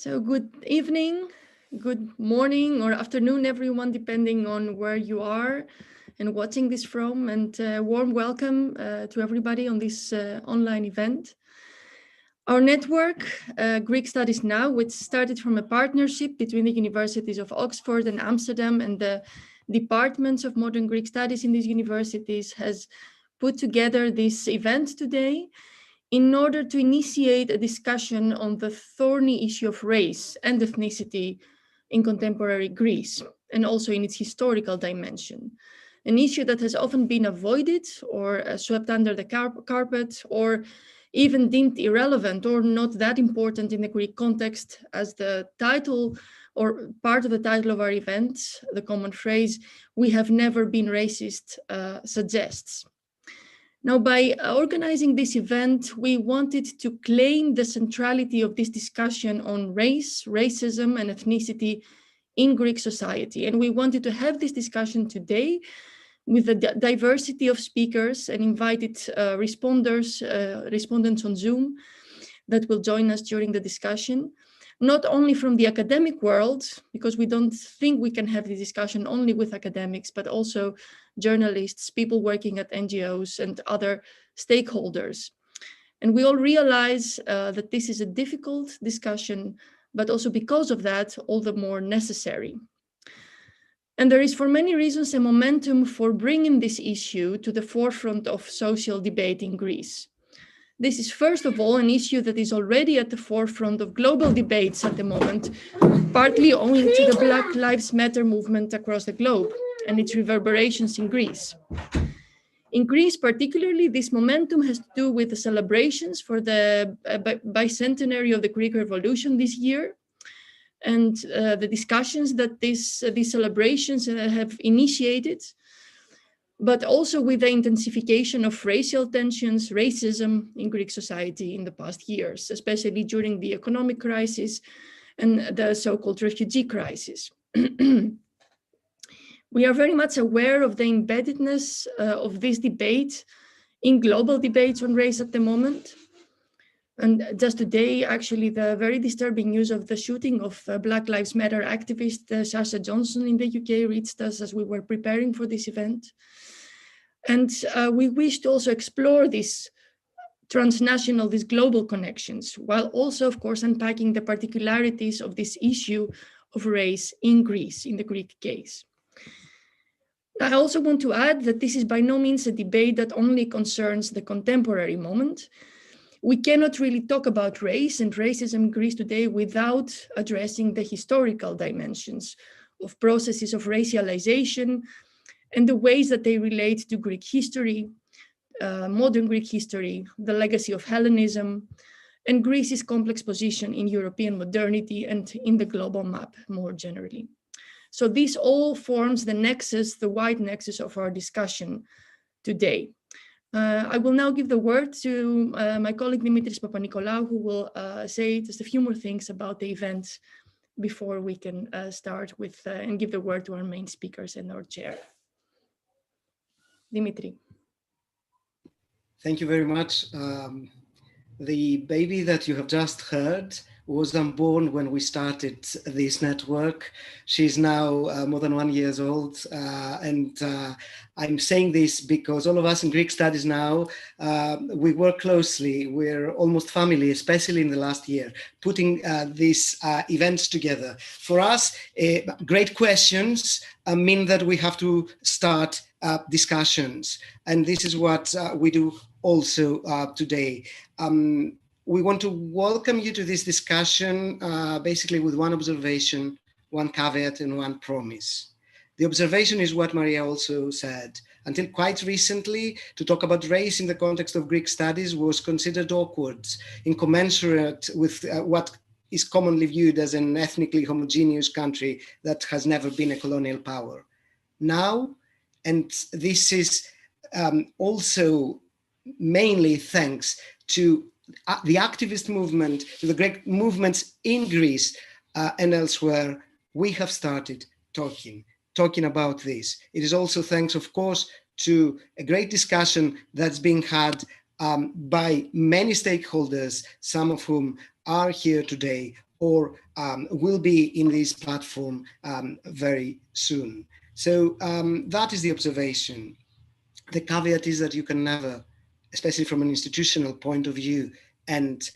So good evening, good morning or afternoon, everyone, depending on where you are and watching this from. And a warm welcome to everybody on this online event. Our network, Greek Studies Now, which started from a partnership between the universities of Oxford and Amsterdam and the departments of modern Greek studies in these universities, has put together this event today in order to initiate a discussion on the thorny issue of race and ethnicity in contemporary Greece, and also in its historical dimension. An issue that has often been avoided or swept under the carpet, or even deemed irrelevant or not that important in the Greek context, as the title or part of the title of our event, the common phrase, "We have never been racist," suggests. Now, by organizing this event, we wanted to claim the centrality of this discussion on race, racism, and ethnicity in Greek society. And we wanted to have this discussion today with the diversity of speakers and invited respondents on Zoom that will join us during the discussion, not only from the academic world, because we don't think we can have the discussion only with academics, but also journalists, people working at NGOs and other stakeholders. And we all realize that this is a difficult discussion, but also because of that, all the more necessary. And there is, for many reasons, a momentum for bringing this issue to the forefront of social debate in Greece. This is, first of all, an issue that is already at the forefront of global debates at the moment, partly owing to the Black Lives Matter movement across the globe and its reverberations in Greece. In Greece, particularly, this momentum has to do with the celebrations for the bicentenary of the Greek Revolution this year, and the discussions that these celebrations have initiated, but also with the intensification of racial tensions, racism in Greek society in the past years, especially during the economic crisis and the so-called refugee crisis. We are very much aware of the embeddedness of this debate in global debates on race at the moment. And just today, actually, the very disturbing news of the shooting of Black Lives Matter activist Sasha Johnson in the UK reached us as we were preparing for this event. And we wish to also explore these transnational, these global connections, while also, of course, unpacking the particularities of this issue of race in Greece, in the Greek case. I also want to add that this is by no means a debate that only concerns the contemporary moment. We cannot really talk about race and racism in Greece today without addressing the historical dimensions of processes of racialization and the ways that they relate to Greek history, modern Greek history, the legacy of Hellenism, and Greece's complex position in European modernity and in the global map more generally. So this all forms the nexus, the wide nexus of our discussion today. I will now give the word to my colleague Dimitris Papanikolaou, who will say just a few more things about the event before we can start with and give the word to our main speakers and our chair. Dimitri. Thank you very much. The baby that you have just heard was unborn when we started this network. She's now more than 1 year old. And I'm saying this because all of us in Greek Studies Now, we work closely. We're almost family, especially in the last year, putting these events together. For us, great questions mean that we have to start discussions. And this is what we do also today. We want to welcome you to this discussion basically with one observation, one caveat, and one promise. The observation is what Maria also said. Until quite recently, to talk about race in the context of Greek studies was considered awkward, incommensurate with what is commonly viewed as an ethnically homogeneous country that has never been a colonial power. Now, and this is also mainly thanks to the activist movement, to the Greek movements in Greece and elsewhere, we have started talking about this. It is also thanks, of course, to a great discussion that's being had by many stakeholders, some of whom are here today or will be in this platform very soon. So that is the observation. The caveat is that you can never, especially from an institutional point of view, and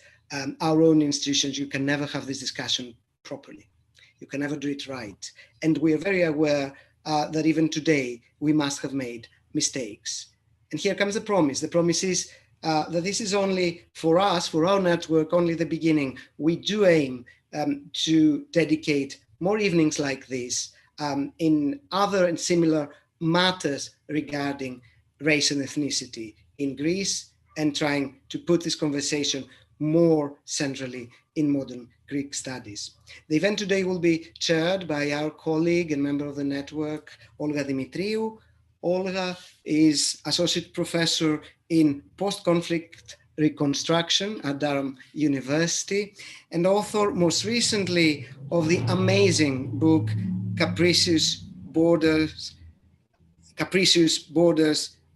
our own institutions, you can never have this discussion properly. You can never do it right. And we are very aware that even today, we must have made mistakes. And here comes the promise. The promise is that this is only for us, for our network, only the beginning. We do aim to dedicate more evenings like this in other and similar matters regarding race and ethnicity in Greece, and trying to put this conversation more centrally in modern Greek studies. The event today will be chaired by our colleague and member of the network, Olga Dimitriou. Olga is Associate Professor in Post-Conflict Reconstruction at Durham University, and author most recently of the amazing book Capricious Borders,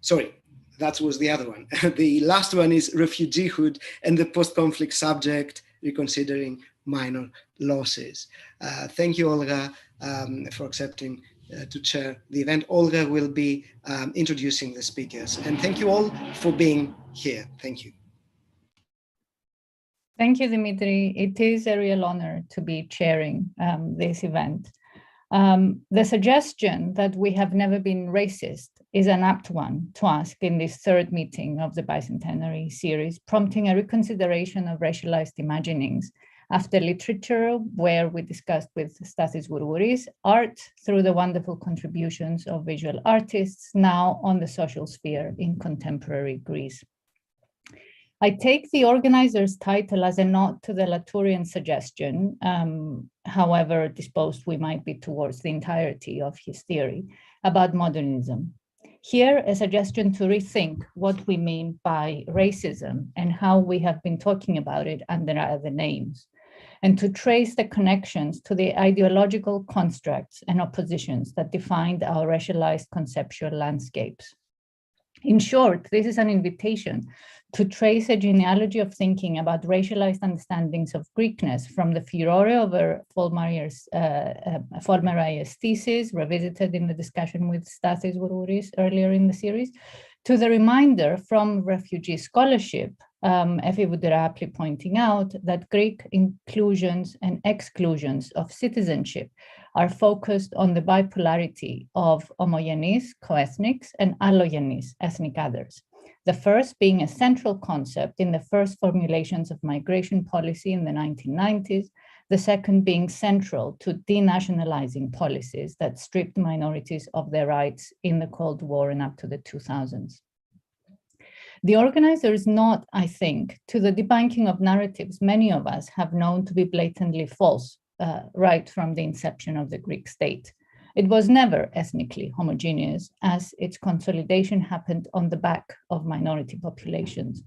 sorry, that was the other one. The last one is Refugeehood and the Post-Conflict Subject, Reconsidering Minor Losses. Thank you, Olga, for accepting to chair the event. Olga will be introducing the speakers. And thank you all for being here. Thank you. Thank you, Dimitri. It is a real honor to be chairing this event. The suggestion that we have never been racist is an apt one to ask in this third meeting of the bicentenary series, prompting a reconsideration of racialized imaginings after literature, where we discussed with Stathis Vourvouris, art through the wonderful contributions of visual artists, now on the social sphere in contemporary Greece. I take the organizer's title as a nod to the Latourian suggestion, however disposed we might be towards the entirety of his theory about modernism. Here, a suggestion to rethink what we mean by racism and how we have been talking about it under other names, and to trace the connections to the ideological constructs and oppositions that defined our racialized conceptual landscapes. In short, this is an invitation to trace a genealogy of thinking about racialized understandings of Greekness from the furore over Folmeraier's thesis, revisited in the discussion with Stathis Vourvouris earlier in the series, to the reminder from refugee scholarship, Effie would aptly pointing out that Greek inclusions and exclusions of citizenship are focused on the bipolarity of homogeneous co-ethnics and allogeneous ethnic others. The first being a central concept in the first formulations of migration policy in the 1990s, the second being central to denationalizing policies that stripped minorities of their rights in the Cold War and up to the 2000s. The organizer is not, I think, to the debunking of narratives many of us have known to be blatantly false right from the inception of the Greek state. It was never ethnically homogeneous, as its consolidation happened on the back of minority populations.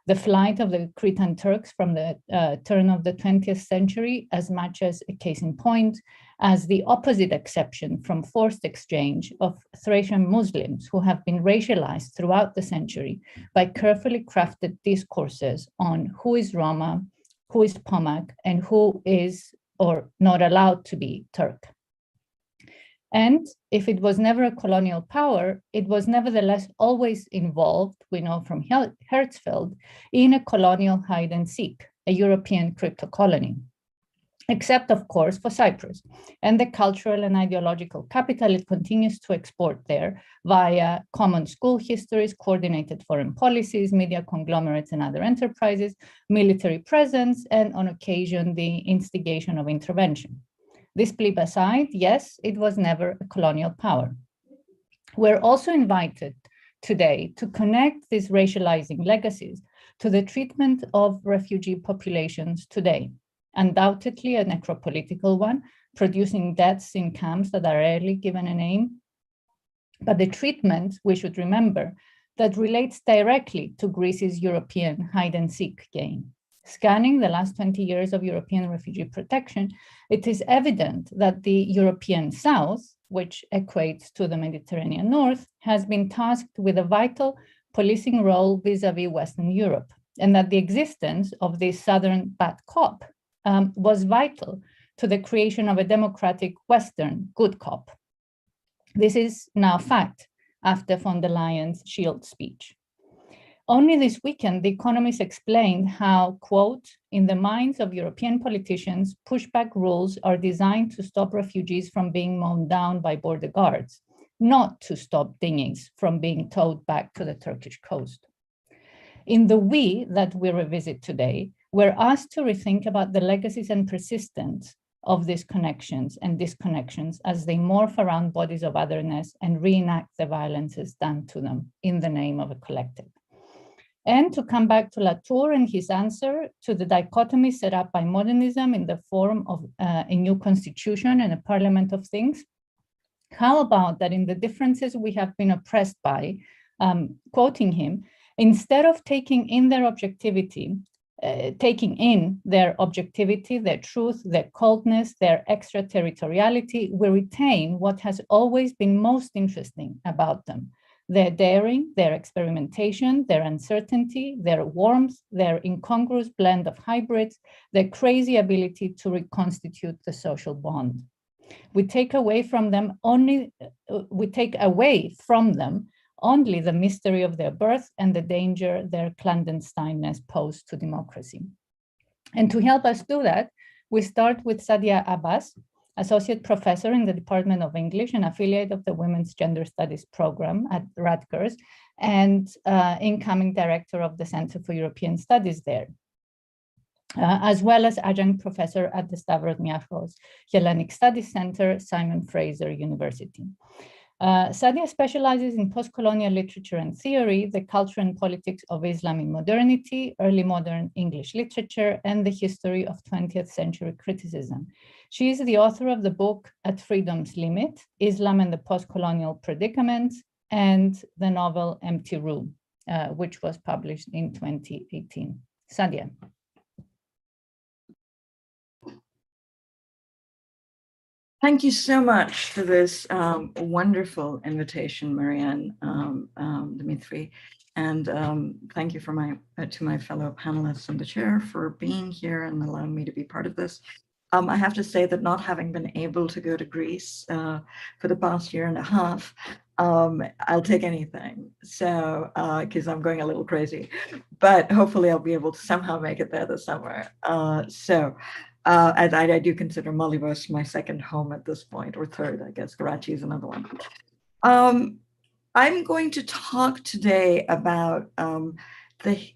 The flight of the Cretan Turks from the turn of the 20th century, as much as a case in point, as the opposite exception from forced exchange of Thracian Muslims who have been racialized throughout the century by carefully crafted discourses on who is Roma, who is Pomak, and who is or not allowed to be Turk. And if it was never a colonial power, it was nevertheless always involved, we know from Hertzfeld, in a colonial hide and seek, a European crypto colony, except of course for Cyprus and the cultural and ideological capital it continues to export there via common school histories, coordinated foreign policies, media conglomerates and other enterprises, military presence, and on occasion, the instigation of intervention. This blip aside, yes, it was never a colonial power. We're also invited today to connect these racializing legacies to the treatment of refugee populations today. Undoubtedly a necropolitical one, producing deaths in camps that are rarely given a name. But the treatment, we should remember, that relates directly to Greece's European hide-and-seek game. Scanning the last 20 years of European refugee protection, it is evident that the European South, which equates to the Mediterranean North, has been tasked with a vital policing role vis-a-vis Western Europe, and that the existence of this Southern bad cop was vital to the creation of a democratic Western good cop. This is now fact after von der Leyen's Shield speech. Only this weekend, The Economist explained how, quote, in the minds of European politicians, pushback rules are designed to stop refugees from being mown down by border guards, not to stop dinghies from being towed back to the Turkish coast. In the we that we revisit today, we're asked to rethink about the legacies and persistence of these connections and disconnections as they morph around bodies of otherness and reenact the violences done to them in the name of a collective. And to come back to Latour and his answer to the dichotomy set up by modernism in the form of a new constitution and a parliament of things, how about that in the differences we have been oppressed by, quoting him, instead of taking in their objectivity, their truth, their coldness, their extraterritoriality, we retain what has always been most interesting about them: their daring, their experimentation, their uncertainty, their warmth, their incongruous blend of hybrids, their crazy ability to reconstitute the social bond. We take away from them only the mystery of their birth and the danger their clandestineness pose to democracy. And to help us do that, we start with Sadia Abbas, Associate Professor in the Department of English and affiliate of the Women's Gender Studies program at Rutgers, and incoming Director of the Center for European Studies there, as well as Adjunct Professor at the Stavros Niarchos Hellenic Studies Center, Simon Fraser University. Sadia specializes in post-colonial literature and theory, the culture and politics of Islam in modernity, early modern English literature, and the history of 20th century criticism. She is the author of the book At Freedom's Limit, Islam and the Post-Colonial Predicament, and the novel Empty Room, which was published in 2018. Sadia. Thank you so much for this wonderful invitation, Marianne, Dimitri, and thank you to my fellow panelists and the chair for being here and allowing me to be part of this. I have to say that not having been able to go to Greece for the past year and a half, I'll take anything. So, because I'm going a little crazy, but hopefully I'll be able to somehow make it there this summer. And I do consider Molivos my second home at this point, or third, I guess. Karachi is another one. I'm going to talk today about the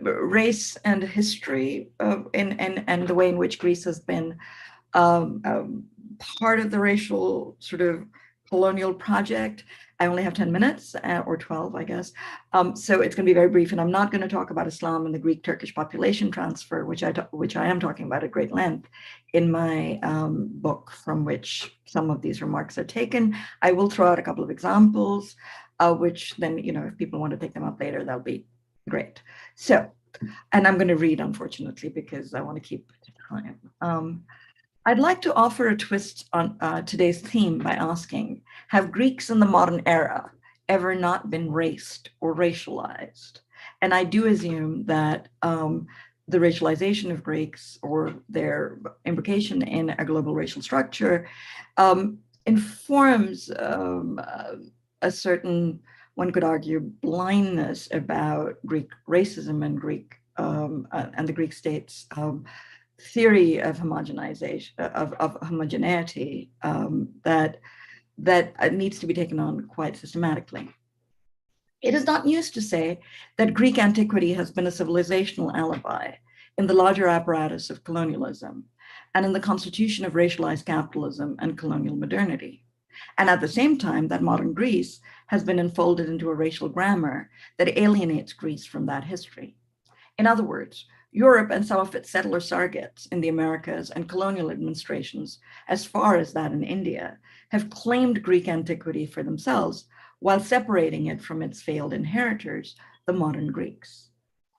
race and history and the way in which Greece has been part of the racial sort of colonial project. I only have 10 minutes or 12, I guess. So it's going to be very brief, and I'm not going to talk about Islam and the Greek-Turkish population transfer, which I am talking about at great length in my book, from which some of these remarks are taken. I will throw out a couple of examples, which then, if people want to take them up later, that'll be great. So, and I'm going to read, unfortunately, because I want to keep time. I'd like to offer a twist on today's theme by asking, have Greeks in the modern era ever not been raced or racialized? And I do assume that the racialization of Greeks, or their imbrication in a global racial structure, informs a certain, one could argue, blindness about Greek racism and the Greek state's theory of homogenization, of homogeneity, that needs to be taken on quite systematically. It is not news to say that Greek antiquity has been a civilizational alibi in the larger apparatus of colonialism and in the constitution of racialized capitalism and colonial modernity. And at the same time, that modern Greece has been enfolded into a racial grammar that alienates Greece from that history. In other words, Europe and some of its settler surrogates in the Americas and colonial administrations, as far as that in India, have claimed Greek antiquity for themselves while separating it from its failed inheritors, the modern Greeks.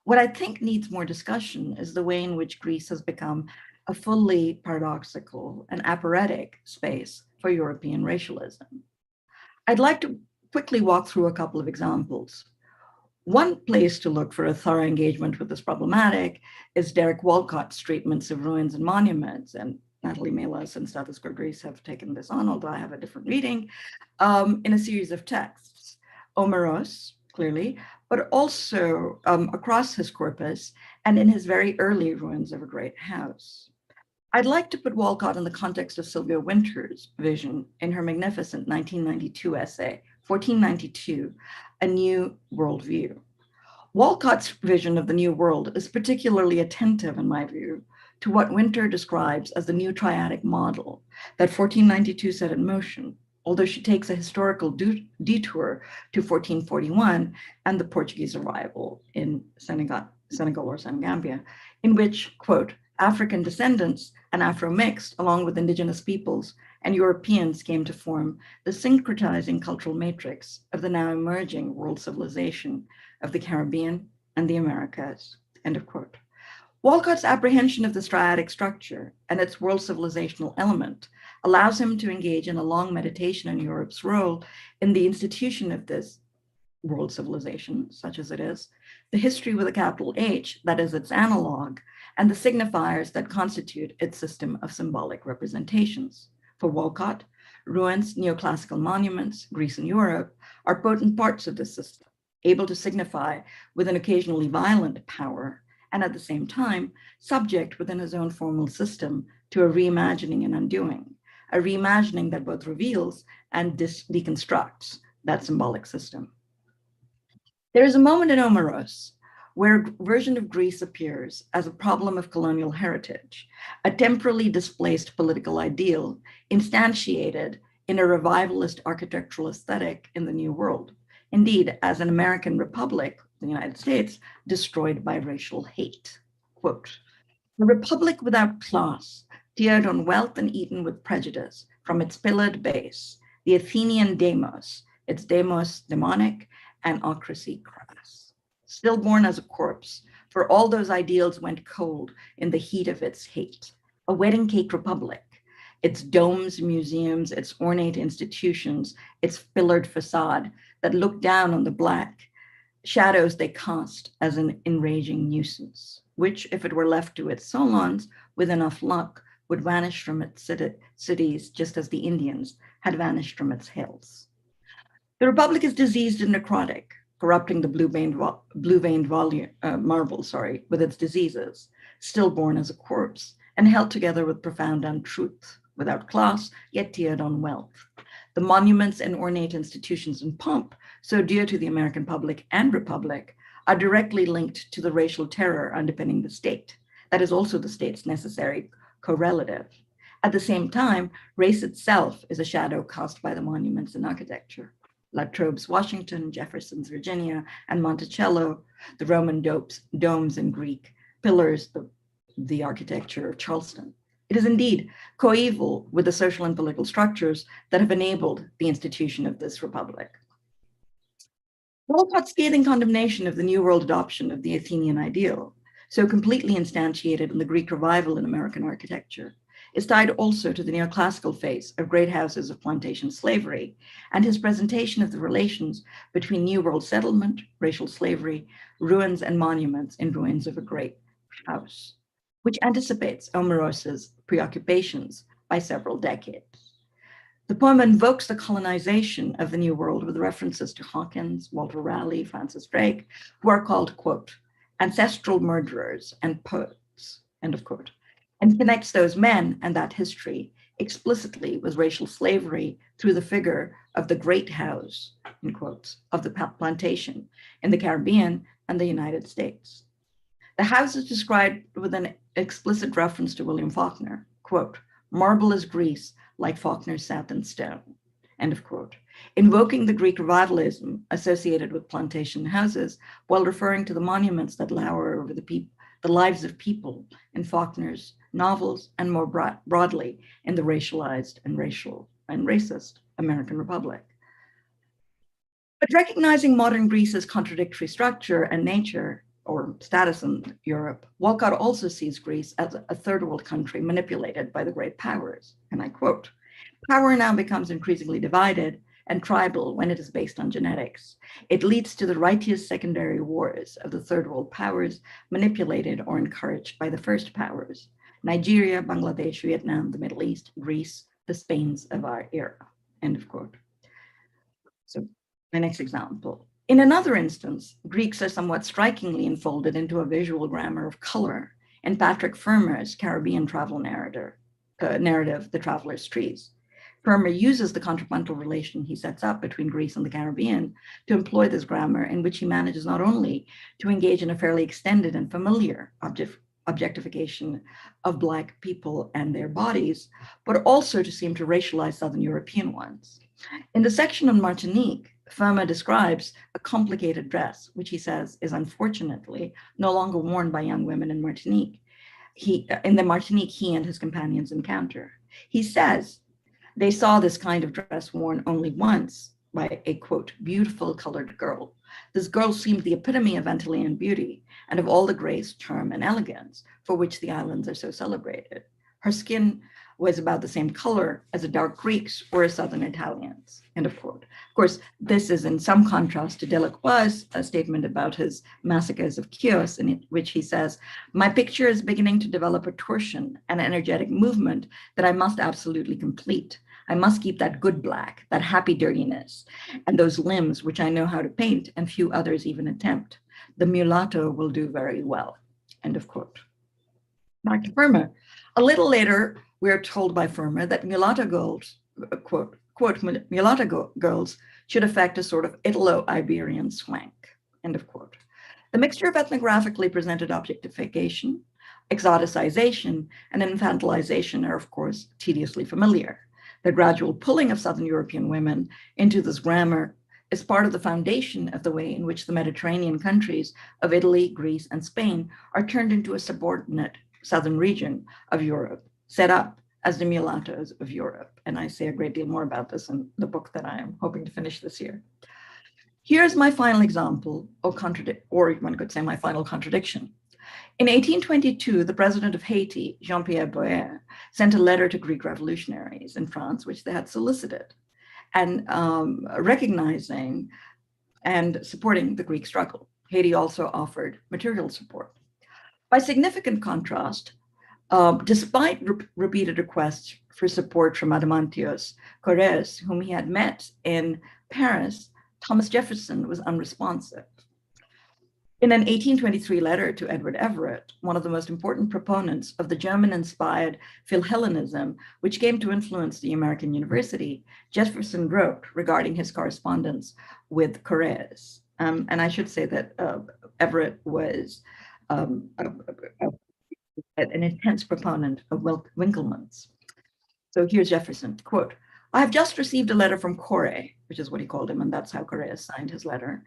What I think needs more discussion is the way in which Greece has become a fully paradoxical and apparatic space for European racialism. I'd like to quickly walk through a couple of examples. One place to look for a thorough engagement with this problematic is Derek Walcott's treatments of ruins and monuments, and Natalie Melas and Stathis Greece have taken this on, although I have a different reading, in a series of texts. Omeros, clearly, but also across his corpus and in his very early Ruins of a Great House. I'd like to put Walcott in the context of Sylvia Wynter's vision in her magnificent 1992 essay, 1492, A New Worldview. Walcott's vision of the New World is particularly attentive, in my view, to what Wynter describes as the new triadic model that 1492 set in motion, although she takes a historical detour to 1441 and the Portuguese arrival in Senegal or Senegambia, in which, quote, African descendants and Afro-mixed, along with indigenous peoples and Europeans, came to form the syncretizing cultural matrix of the now emerging world civilization of the Caribbean and the Americas, end of quote. Walcott's apprehension of this triadic structure and its world civilizational element allows him to engage in a long meditation on Europe's role in the institution of this world civilization, such as it is, the history with a capital H, that is its analog, and the signifiers that constitute its system of symbolic representations. For Walcott, ruins, neoclassical monuments, Greece and Europe are potent parts of this system, able to signify with an occasionally violent power, and at the same time, subject within his own formal system to a reimagining and undoing, a reimagining that both reveals and deconstructs that symbolic system. There is a moment in Omeros where a version of Greece appears as a problem of colonial heritage, a temporally displaced political ideal instantiated in a revivalist architectural aesthetic in the New World. Indeed, as an American republic, the United States, destroyed by racial hate. Quote, a republic without class, tiered on wealth and eaten with prejudice from its pillared base, the Athenian demos, its demos demonic and ocracy crass. Stillborn as a corpse, for all those ideals went cold in the heat of its hate. A wedding cake republic, its domes, museums, its ornate institutions, its pillared facade that looked down on the black shadows they cast as an enraging nuisance, which, if it were left to its solons, with enough luck, would vanish from its cities just as the Indians had vanished from its hills. The republic is diseased and necrotic, corrupting the blue-veined marble, with its diseases, stillborn as a corpse, and held together with profound untruth, without class, yet tiered on wealth. The monuments and ornate institutions and pomp, so dear to the American public and republic, are directly linked to the racial terror underpinning the state. That is also the state's necessary correlative. At the same time, race itself is a shadow cast by the monuments and architecture. La Trobe's Washington, Jefferson's Virginia, and Monticello, the Roman domes in Greek, pillars the architecture of Charleston. It is indeed coeval with the social and political structures that have enabled the institution of this republic. Walcott's scathing condemnation of the New World adoption of the Athenian ideal, so completely instantiated in the Greek revival in American architecture, is tied also to the neoclassical phase of great houses of plantation slavery and his presentation of the relations between New World settlement, racial slavery, ruins and monuments in Ruins of a Great House, which anticipates Omeros's preoccupations by several decades. The poem invokes the colonization of the New World with references to Hawkins, Walter Raleigh, Francis Drake, who are called, quote, ancestral murderers and poets, end of quote, and connects those men and that history explicitly with racial slavery through the figure of the great house, in quotes, of the plantation in the Caribbean and the United States. The house is described with an explicit reference to William Faulkner, quote, marble is Greece like Faulkner's satin stone, end of quote, invoking the Greek revivalism associated with plantation houses while referring to the monuments that lower over the lives of people in Faulkner's novels and more broadly in the racialized and racist American Republic. But recognizing modern Greece's contradictory structure and nature or status in Europe, Walcott also sees Greece as a third world country manipulated by the great powers. And I quote, power now becomes increasingly divided and tribal when it is based on genetics. It leads to the righteous secondary wars of the third world powers, manipulated or encouraged by the first powers. Nigeria, Bangladesh, Vietnam, the Middle East, Greece, the Spains of our era, end of quote. So my next example. In another instance, Greeks are somewhat strikingly enfolded into a visual grammar of color in Patrick Fermer's Caribbean travel narrative, The Traveler's Trees. Fermer uses the contrapuntal relation he sets up between Greece and the Caribbean to employ this grammar, in which he manages not only to engage in a fairly extended and familiar objectification of Black people and their bodies, but also to seem to racialize Southern European ones. In the section on Martinique, Fermer describes a complicated dress, which he says is unfortunately no longer worn by young women in Martinique. In the Martinique, he and his companions encounter. He says they saw this kind of dress worn only once by a, quote, beautiful colored girl. This girl seemed the epitome of Antillean beauty and of all the grace, charm, and elegance for which the islands are so celebrated. Her skin was about the same color as a dark Greek's or a Southern Italian's, end of quote. Of course, this is in some contrast to Delacroix's statement about his massacres of Chios, in which he says, my picture is beginning to develop a torsion and energetic movement that I must absolutely complete. I must keep that good Black, that happy dirtiness, and those limbs which I know how to paint and few others even attempt. The mulatto will do very well, end of quote. Back to Fermer. A little later, we are told by Fermer that mulatto girls, quote, mulatto girls should affect a sort of Italo-Iberian swank, end of quote. The mixture of ethnographically presented objectification, exoticization, and infantilization are, of course, tediously familiar. The gradual pulling of Southern European women into this grammar is part of the foundation of the way in which the Mediterranean countries of Italy, Greece, and Spain are turned into a subordinate southern region of Europe, set up as the mulattoes of Europe. And I say a great deal more about this in the book that I am hoping to finish this year. Here's my final example, or one could say my final contradiction. In 1822, the president of Haiti, Jean-Pierre Boyer, sent a letter to Greek revolutionaries in France, which they had solicited, and recognizing and supporting the Greek struggle. Haiti also offered material support. By significant contrast, despite repeated requests for support from Adamantios Corrès, whom he had met in Paris, Thomas Jefferson was unresponsive. In an 1823 letter to Edward Everett, one of the most important proponents of the German-inspired Philhellenism, which came to influence the American university, Jefferson wrote regarding his correspondence with Corrès. And I should say that Everett was an intense proponent of Winckelmann's. So here's Jefferson, quote, I have just received a letter from Corre, which is what he called him, and that's how Corrès signed his letter,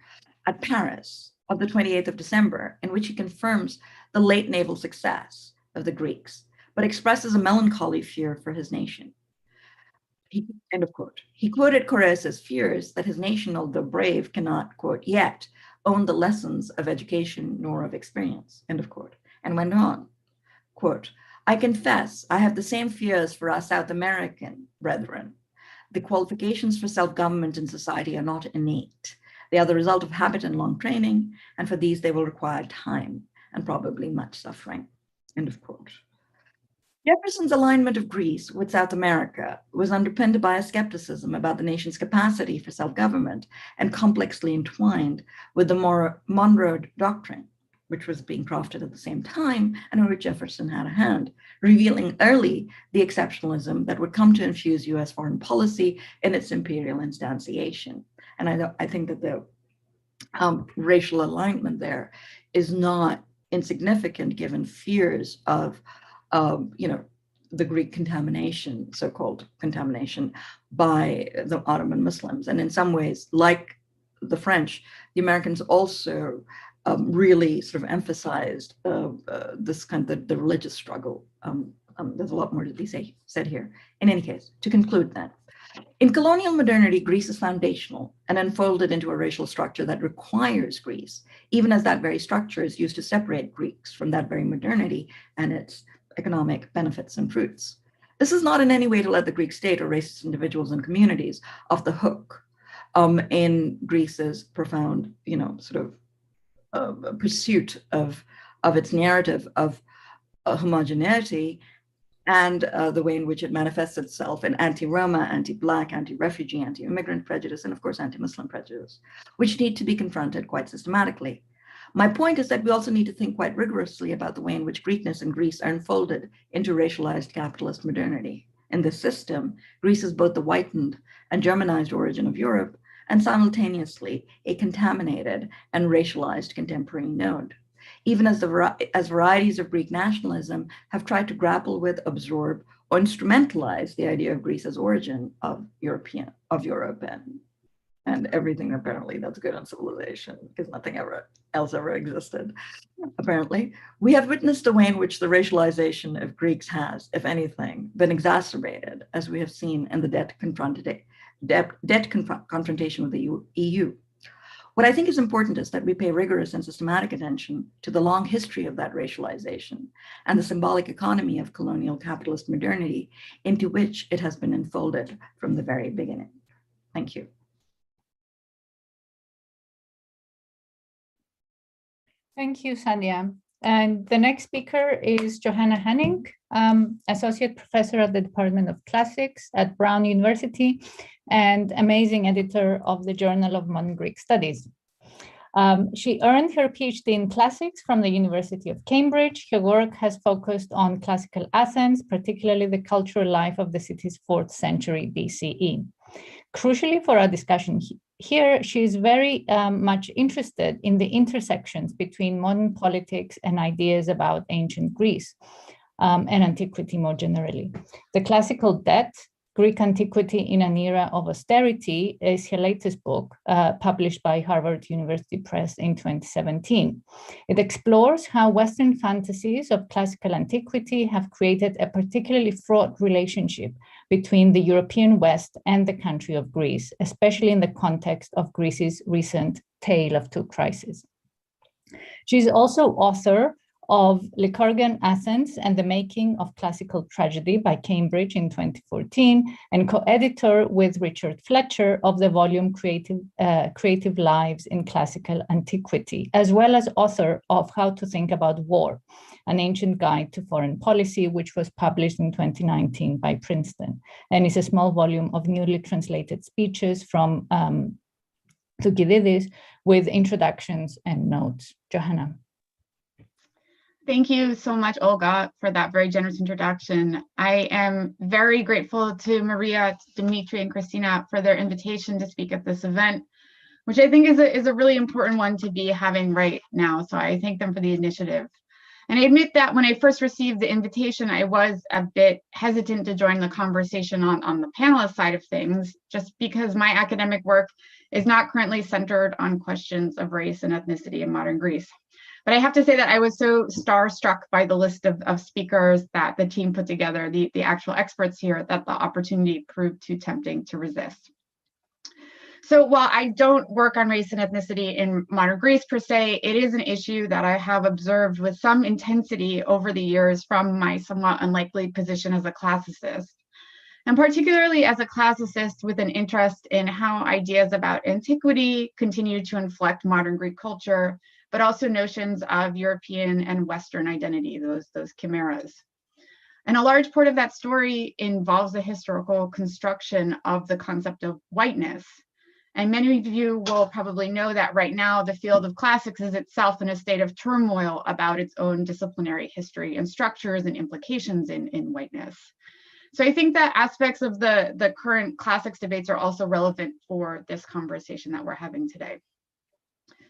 at Paris of the 28th of December, in which he confirms the late naval success of the Greeks, but expresses a melancholy fear for his nation. End of quote. He quoted Corrès's fears that his nation, although brave, cannot, quote, yet own the lessons of education nor of experience, end of quote, and went on, quote, I confess I have the same fears for our South American brethren. The qualifications for self-government in society are not innate. They are the result of habit and long training, and for these they will require time and probably much suffering, end of quote. Jefferson's alignment of Greece with South America was underpinned by a skepticism about the nation's capacity for self-government and complexly entwined with the Monroe Doctrine, which was being crafted at the same time and in which Jefferson had a hand, revealing early the exceptionalism that would come to infuse US foreign policy in its imperial instantiation. And I think that the racial alignment there is not insignificant given fears of the Greek contamination, so-called contamination by the Ottoman Muslims. And in some ways, like the French, the Americans also really sort of emphasized this kind of the religious struggle. There's a lot more to be said here. In any case, to conclude then, in colonial modernity, Greece is foundational and unfolded into a racial structure that requires Greece, even as that very structure is used to separate Greeks from that very modernity and its economic benefits and fruits. This is not in any way to let the Greek state or racist individuals and communities off the hook in Greece's profound, sort of pursuit of its narrative of homogeneity, and the way in which it manifests itself in anti-Roma, anti-Black, anti-refugee, anti-immigrant prejudice, and of course, anti-Muslim prejudice, which need to be confronted quite systematically. My point is that we also need to think quite rigorously about the way in which Greekness and Greece are enfolded into racialized capitalist modernity. In this system, Greece is both the whitened and Germanized origin of Europe, and simultaneously a contaminated and racialized contemporary node. Even as varieties of Greek nationalism have tried to grapple with, absorb, or instrumentalize the idea of Greece as origin of Europe and everything apparently that's good in civilization, because nothing else ever existed, apparently. We have witnessed the way in which the racialization of Greeks has, if anything, been exacerbated, as we have seen in the debt confrontation with the EU. What I think is important is that we pay rigorous and systematic attention to the long history of that racialization and the symbolic economy of colonial capitalist modernity into which it has been enfolded from the very beginning. Thank you. Thank you, Sandhya. And the next speaker is Johanna Henning, Associate Professor at the Department of Classics at Brown University and amazing editor of the Journal of Modern Greek Studies. She earned her PhD in classics from the University of Cambridge. Her work has focused on classical Athens, particularly the cultural life of the city's 4th century BCE. Crucially for our discussion here, she is very much interested in the intersections between modern politics and ideas about ancient Greece and antiquity more generally. The Classical Debt, Greek Antiquity in an Era of Austerity is her latest book, published by Harvard University Press in 2017. It explores how Western fantasies of classical antiquity have created a particularly fraught relationship between the European West and the country of Greece, especially in the context of Greece's recent tale of two crises. She's also author of Lycurgan Athens and the Making of Classical Tragedy by Cambridge in 2014, and co-editor with Richard Fletcher of the volume Creative Lives in Classical Antiquity, as well as author of How to Think About War, an Ancient Guide to Foreign Policy, which was published in 2019 by Princeton, and is a small volume of newly translated speeches from Thukydides with introductions and notes. Johanna. Thank you so much, Olga, for that very generous introduction. I am very grateful to Maria, Dimitri, and Christina for their invitation to speak at this event, which I think is a really important one to be having right now. So I thank them for the initiative. And I admit that when I first received the invitation, I was a bit hesitant to join the conversation on the panelist side of things, just because my academic work is not currently centered on questions of race and ethnicity in modern Greece. But I have to say that I was so starstruck by the list of speakers that the team put together, the actual experts here, that the opportunity proved too tempting to resist. So while I don't work on race and ethnicity in modern Greece per se, it is an issue that I have observed with some intensity over the years from my somewhat unlikely position as a classicist. And particularly as a classicist with an interest in how ideas about antiquity continue to inflect modern Greek culture, but also notions of European and Western identity, those chimeras. And a large part of that story involves the historical construction of the concept of whiteness. And many of you will probably know that right now the field of classics is itself in a state of turmoil about its own disciplinary history and structures and implications in whiteness. So I think that aspects of the current classics debates are also relevant for this conversation that we're having today.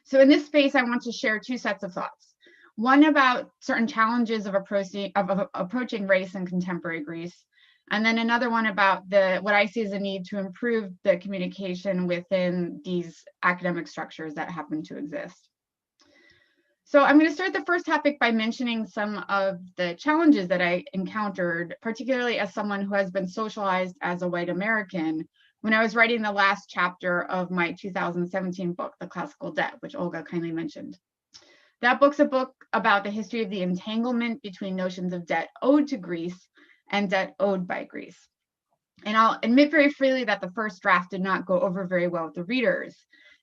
So in this space, I want to share two sets of thoughts. One about certain challenges of approaching race in contemporary Greece, and then another one about what I see as a need to improve the communication within these academic structures that happen to exist. So I'm going to start the first topic by mentioning some of the challenges that I encountered, particularly as someone who has been socialized as a white American, when I was writing the last chapter of my 2017 book, The Classical Debt, which Olga kindly mentioned. That book's a book about the history of the entanglement between notions of debt owed to Greece and debt owed by Greece. And I'll admit very freely that the first draft did not go over very well with the readers.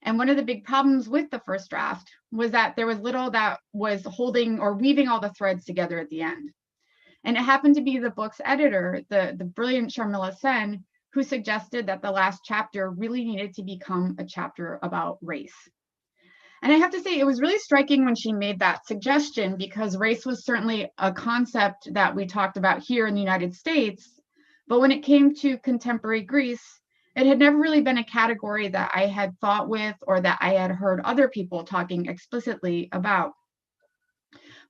And one of the big problems with the first draft was that there was little that was holding or weaving all the threads together at the end. And it happened to be the book's editor, the brilliant Sharmila Sen, who suggested that the last chapter really needed to become a chapter about race. And I have to say, it was really striking when she made that suggestion, because race was certainly a concept that we talked about here in the United States. But when it came to contemporary Greece, it had never really been a category that I had thought with or that I had heard other people talking explicitly about.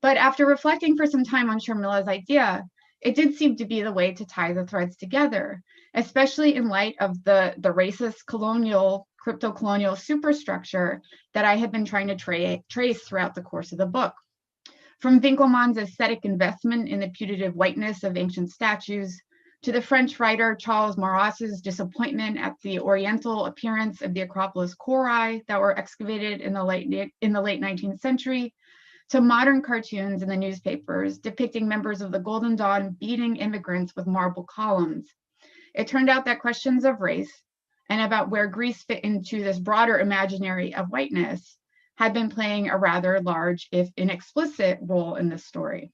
But after reflecting for some time on Sharmila's idea, it did seem to be the way to tie the threads together, especially in light of the racist colonial, crypto-colonial superstructure that I had been trying to trace throughout the course of the book. From Winkelmann's aesthetic investment in the putative whiteness of ancient statues, to the French writer Charles Maurras's disappointment at the oriental appearance of the Acropolis chori that were excavated in the late 19th century, to modern cartoons in the newspapers depicting members of the Golden Dawn beating immigrants with marble columns. It turned out that questions of race and about where Greece fit into this broader imaginary of whiteness had been playing a rather large, if inexplicit, role in this story.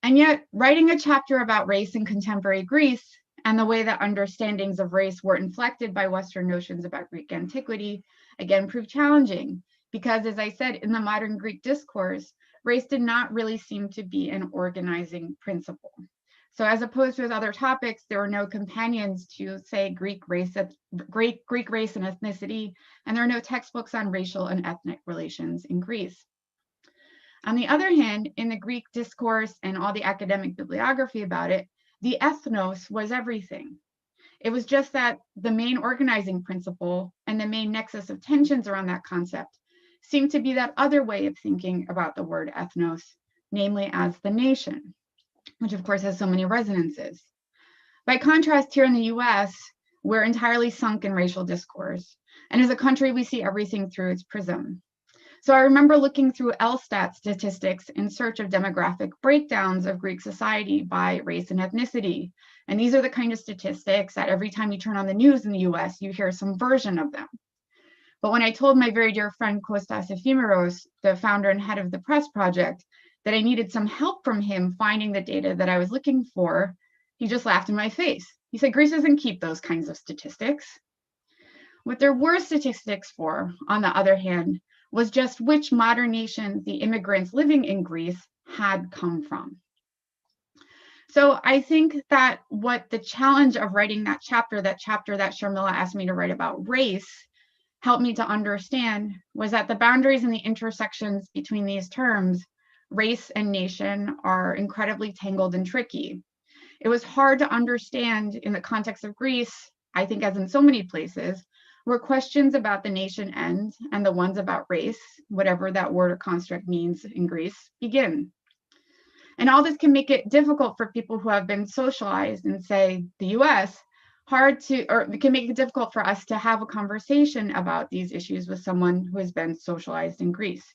And yet, writing a chapter about race in contemporary Greece and the way that understandings of race were inflected by Western notions about Greek antiquity, again, proved challenging. Because, as I said, in the modern Greek discourse, race did not really seem to be an organizing principle. So as opposed to with other topics, there were no companions to, say, Greek race and ethnicity, and there are no textbooks on racial and ethnic relations in Greece. On the other hand, in the Greek discourse and all the academic bibliography about it, the ethnos was everything. It was just that the main organizing principle and the main nexus of tensions around that concept seemed to be that other way of thinking about the word ethnos, namely as the nation, which of course has so many resonances. By contrast, here in the US, we're entirely sunk in racial discourse, and as a country, we see everything through its prism. So I remember looking through LSTAT statistics in search of demographic breakdowns of Greek society by race and ethnicity. And these are the kind of statistics that every time you turn on the news in the US, you hear some version of them. But when I told my very dear friend Kostas Ephemeros, the founder and head of the Press Project, that I needed some help from him finding the data that I was looking for, he just laughed in my face. He said, Greece doesn't keep those kinds of statistics. What there were statistics for, on the other hand, was just which modern nation the immigrants living in Greece had come from. So I think that what the challenge of writing that chapter that Sharmila asked me to write about race, helped me to understand was that the boundaries and the intersections between these terms, race and nation, are incredibly tangled and tricky. It was hard to understand in the context of Greece, I think as in so many places, where questions about the nation end and the ones about race, whatever that word or construct means in Greece, begin. And all this can make it difficult for people who have been socialized in, say, the US, it can make it difficult for us to have a conversation about these issues with someone who has been socialized in Greece.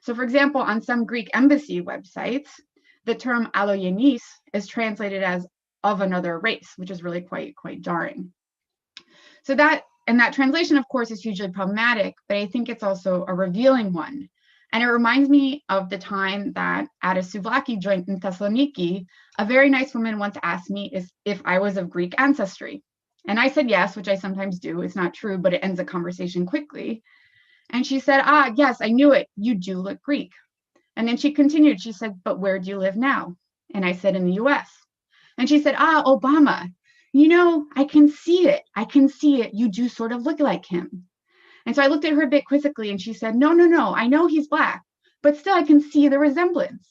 So for example, on some Greek embassy websites, the term allogenes is translated as of another race, which is really quite jarring. So that translation, of course, is hugely problematic, but I think it's also a revealing one. And it reminds me of the time that at a souvlaki joint in Thessaloniki, a very nice woman once asked me if I was of Greek ancestry. And I said yes, which I sometimes do. It's not true, but it ends the conversation quickly. And she said, yes, I knew it. You do look Greek. And then she continued. She said, but where do you live now? And I said, in the US. And she said, Obama. You know, I can see it. You do sort of look like him. And so I looked at her a bit quizzically and she said, no, I know he's Black, but still I can see the resemblance.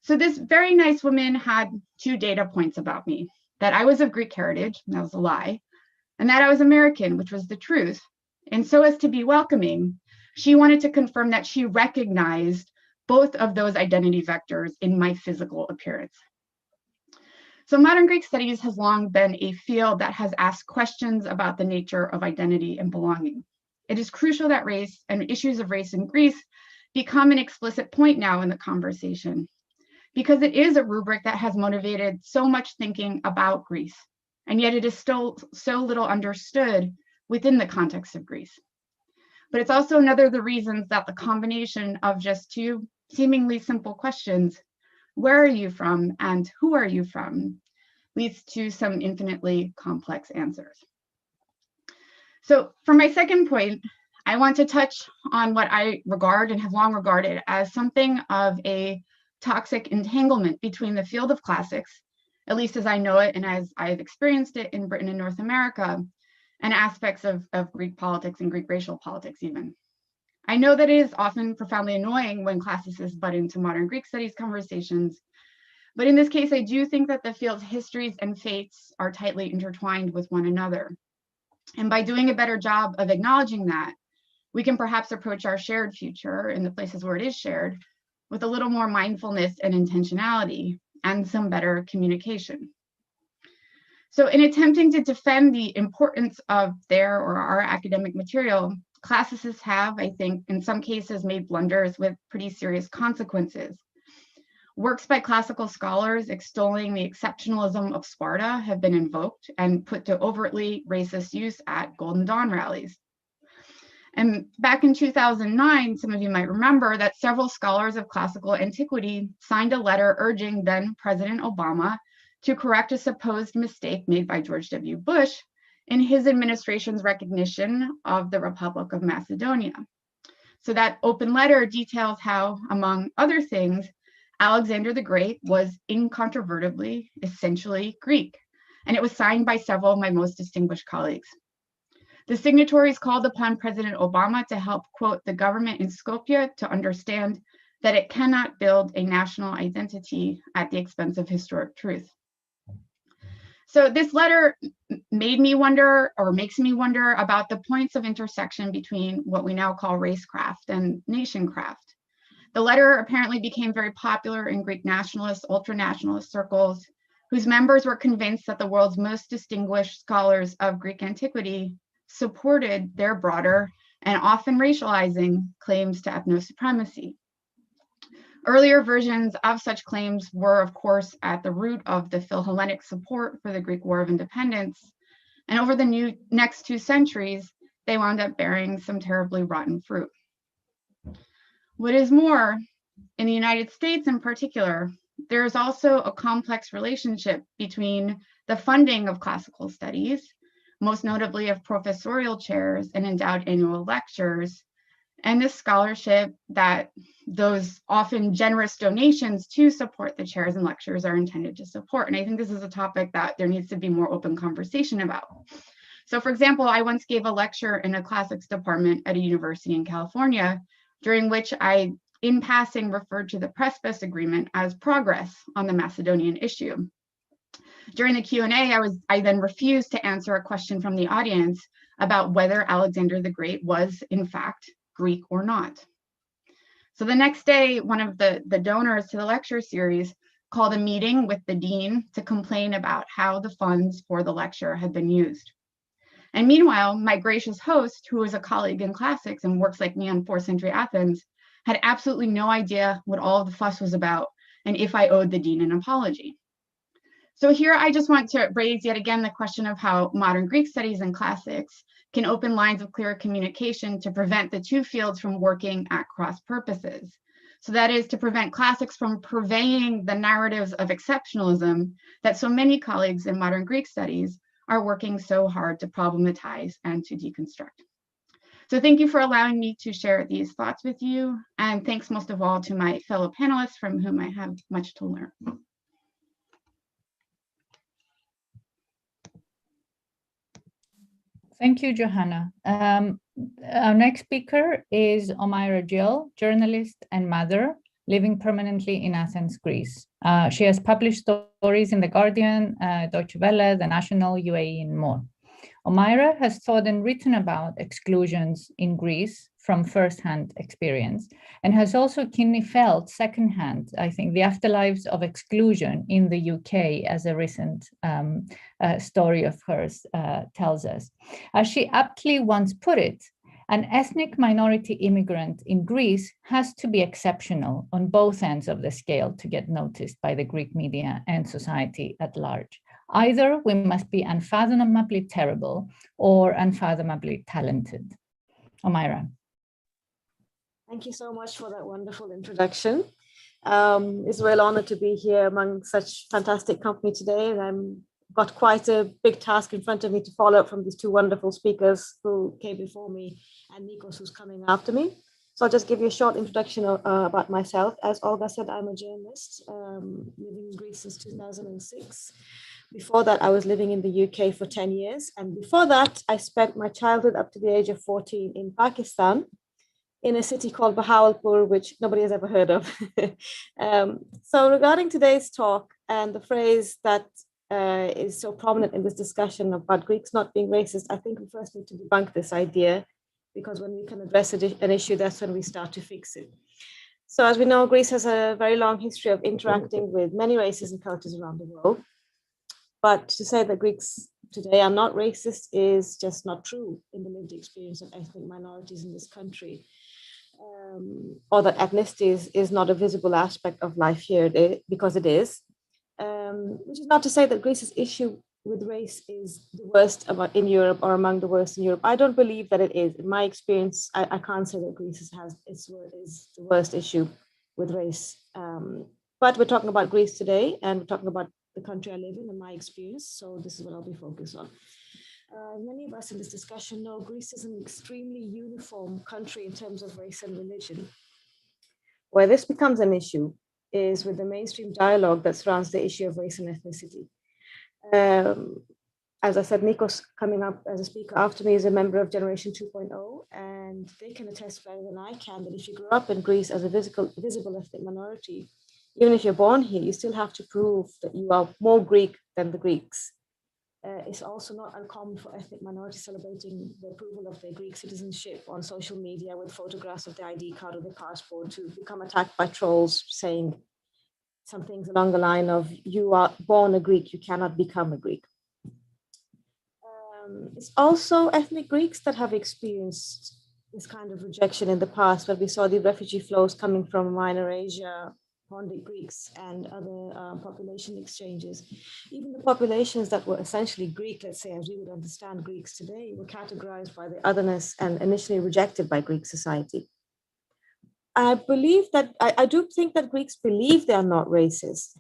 So this very nice woman had two data points about me, that I was of Greek heritage, and that was a lie, and that I was American, which was the truth. And so as to be welcoming, she wanted to confirm that she recognized both of those identity vectors in my physical appearance. So modern Greek studies has long been a field that has asked questions about the nature of identity and belonging. It is crucial that race and issues of race in Greece become an explicit point now in the conversation, because it is a rubric that has motivated so much thinking about Greece. and yet it is still so little understood within the context of Greece. But it's also another of the reasons that the combination of just two seemingly simple questions, where are you from and who are you from, leads to some infinitely complex answers. So for my second point, I want to touch on what I regard and have long regarded as something of a toxic entanglement between the field of classics, at least as I know it and as I've experienced it in Britain and North America, and aspects of Greek politics and Greek racial politics even. I know that it is often profoundly annoying when classicists butt into modern Greek studies conversations, but in this case, I do think that the field's histories and fates are tightly intertwined with one another. And by doing a better job of acknowledging that, we can perhaps approach our shared future in the places where it is shared with a little more mindfulness and intentionality and some better communication. So in attempting to defend the importance of their or our academic material, classicists have, I think, in some cases made blunders with pretty serious consequences. Works by classical scholars extolling the exceptionalism of Sparta have been invoked and put to overtly racist use at Golden Dawn rallies. And back in 2009, some of you might remember that several scholars of classical antiquity signed a letter urging then President Obama to correct a supposed mistake made by George W. Bush in his administration's recognition of the Republic of Macedonia. So that open letter details how, among other things, Alexander the Great was incontrovertibly, essentially Greek, and it was signed by several of my most distinguished colleagues. The signatories called upon President Obama to help, quote, the government in Skopje to understand that it cannot build a national identity at the expense of historic truth. So this letter made me wonder, or makes me wonder, about the points of intersection between what we now call racecraft and nationcraft. The letter apparently became very popular in Greek nationalist, ultranationalist circles, whose members were convinced that the world's most distinguished scholars of Greek antiquity supported their broader and often racializing claims to ethno-supremacy. Earlier versions of such claims were, of course, at the root of the Philhellenic support for the Greek War of Independence, and over the next 2 centuries, they wound up bearing some terribly rotten fruit. What is more, in the United States in particular, there is also a complex relationship between the funding of classical studies, most notably of professorial chairs and endowed annual lectures, and this scholarship that those often generous donations to support the chairs and lectures are intended to support. And I think this is a topic that there needs to be more open conversation about. So for example, I once gave a lecture in a classics department at a university in California, during which I, in passing, referred to the Precipice Agreement as progress on the Macedonian issue. During the Q&A, I then refused to answer a question from the audience about whether Alexander the Great was, in fact, Greek or not. So the next day, one of the donors to the lecture series called a meeting with the dean to complain about how the funds for the lecture had been used. And meanwhile, my gracious host, who is a colleague in classics and works like me on 4th century Athens, had absolutely no idea what all of the fuss was about and if I owed the dean an apology. So here I just want to raise yet again the question of how modern Greek studies and classics can open lines of clear communication to prevent the two fields from working at cross purposes. So that is to prevent classics from purveying the narratives of exceptionalism that so many colleagues in modern Greek studies are working so hard to problematize and to deconstruct. So thank you for allowing me to share these thoughts with you. And thanks most of all to my fellow panelists from whom I have much to learn. Thank you, Johanna. Our next speaker is Omaira Jill, journalist and mother, living permanently in Athens, Greece. She has published stories in The Guardian, Deutsche Welle, The National, UAE, and more. Omaira has thought and written about exclusions in Greece from firsthand experience, and has also keenly felt secondhand, I think, the afterlives of exclusion in the UK, as a recent story of hers tells us. As she aptly once put it, an ethnic minority immigrant in Greece has to be exceptional on both ends of the scale to get noticed by the Greek media and society at large. Either we must be unfathomably terrible or unfathomably talented. Omaira. Thank you so much for that wonderful introduction. It's a real honor to be here among such fantastic company today, and I've got quite a big task in front of me to follow up from these two wonderful speakers who came before me and Nikos who's coming after me. So I'll just give you a short introduction about myself. As Olga said, I'm a journalist living in Greece since 2006. Before that, I was living in the UK for 10 years. And before that, I spent my childhood up to the age of 14 in Pakistan, in a city called Bahawalpur, which nobody has ever heard of. So regarding today's talk and the phrase that is so prominent in this discussion about Greeks not being racist, I think we first need to debunk this idea, because when we can address an issue, that's when we start to fix it. So as we know, Greece has a very long history of interacting with many races and cultures around the world. But to say that Greeks today are not racist is just not true in the lived experience of ethnic minorities in this country. Or that ethnicity is not a visible aspect of life here, because it is. Which is not to say that Greece's issue with race is the worst in Europe or among the worst in Europe. I don't believe that it is. In my experience, I can't say that Greece is the worst issue with race. But we're talking about Greece today, and we're talking about the country I live in my experience. So this is what I'll be focused on. Many of us in this discussion know Greece is an extremely uniform country in terms of race and religion. Where this becomes an issue is with the mainstream dialogue that surrounds the issue of race and ethnicity. As I said, Nikos coming up as a speaker after me is a member of Generation 2.0, and they can attest better than I can that if you grew up in Greece as a visible ethnic minority, even if you're born here, you still have to prove that you are more Greek than the Greeks. It's also not uncommon for ethnic minorities celebrating the approval of their Greek citizenship on social media with photographs of the ID card or the passport to become attacked by trolls saying some things along the line of, you are born a Greek, you cannot become a Greek. It's also ethnic Greeks that have experienced this kind of rejection in the past, where we saw the refugee flows coming from Minor Asia, Pontic Greeks and other population exchanges. Even the populations that were essentially Greek, let's say, as we would understand Greeks today, were categorized by the otherness and initially rejected by Greek society. I do think that Greeks believe they are not racist.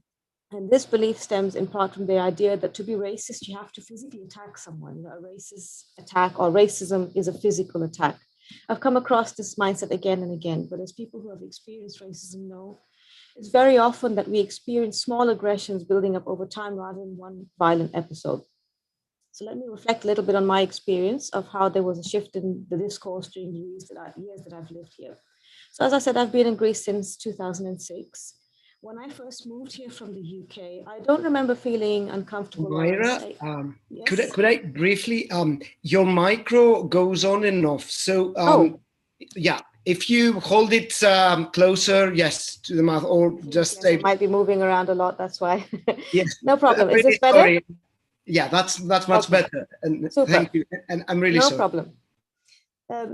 And this belief stems in part from the idea that to be racist, you have to physically attack someone. A racist attack or racism is a physical attack. I've come across this mindset again and again, but as people who have experienced racism know, it's very often that we experience small aggressions building up over time rather than one violent episode. So let me reflect a little bit on my experience of how there was a shift in the discourse during the years that I've lived here. So as I said, I've been in Greece since 2006. When I first moved here from the UK, I don't remember feeling uncomfortable. Moira, yes? could I briefly, your micro goes on and off. So yeah, if you hold it closer, yes, to the mouth, or just yes, it might be moving around a lot, that's why. Yes. No problem. Is this better? Sorry. Yeah, that's much better. And super. Thank you. And I'm really sorry. No problem.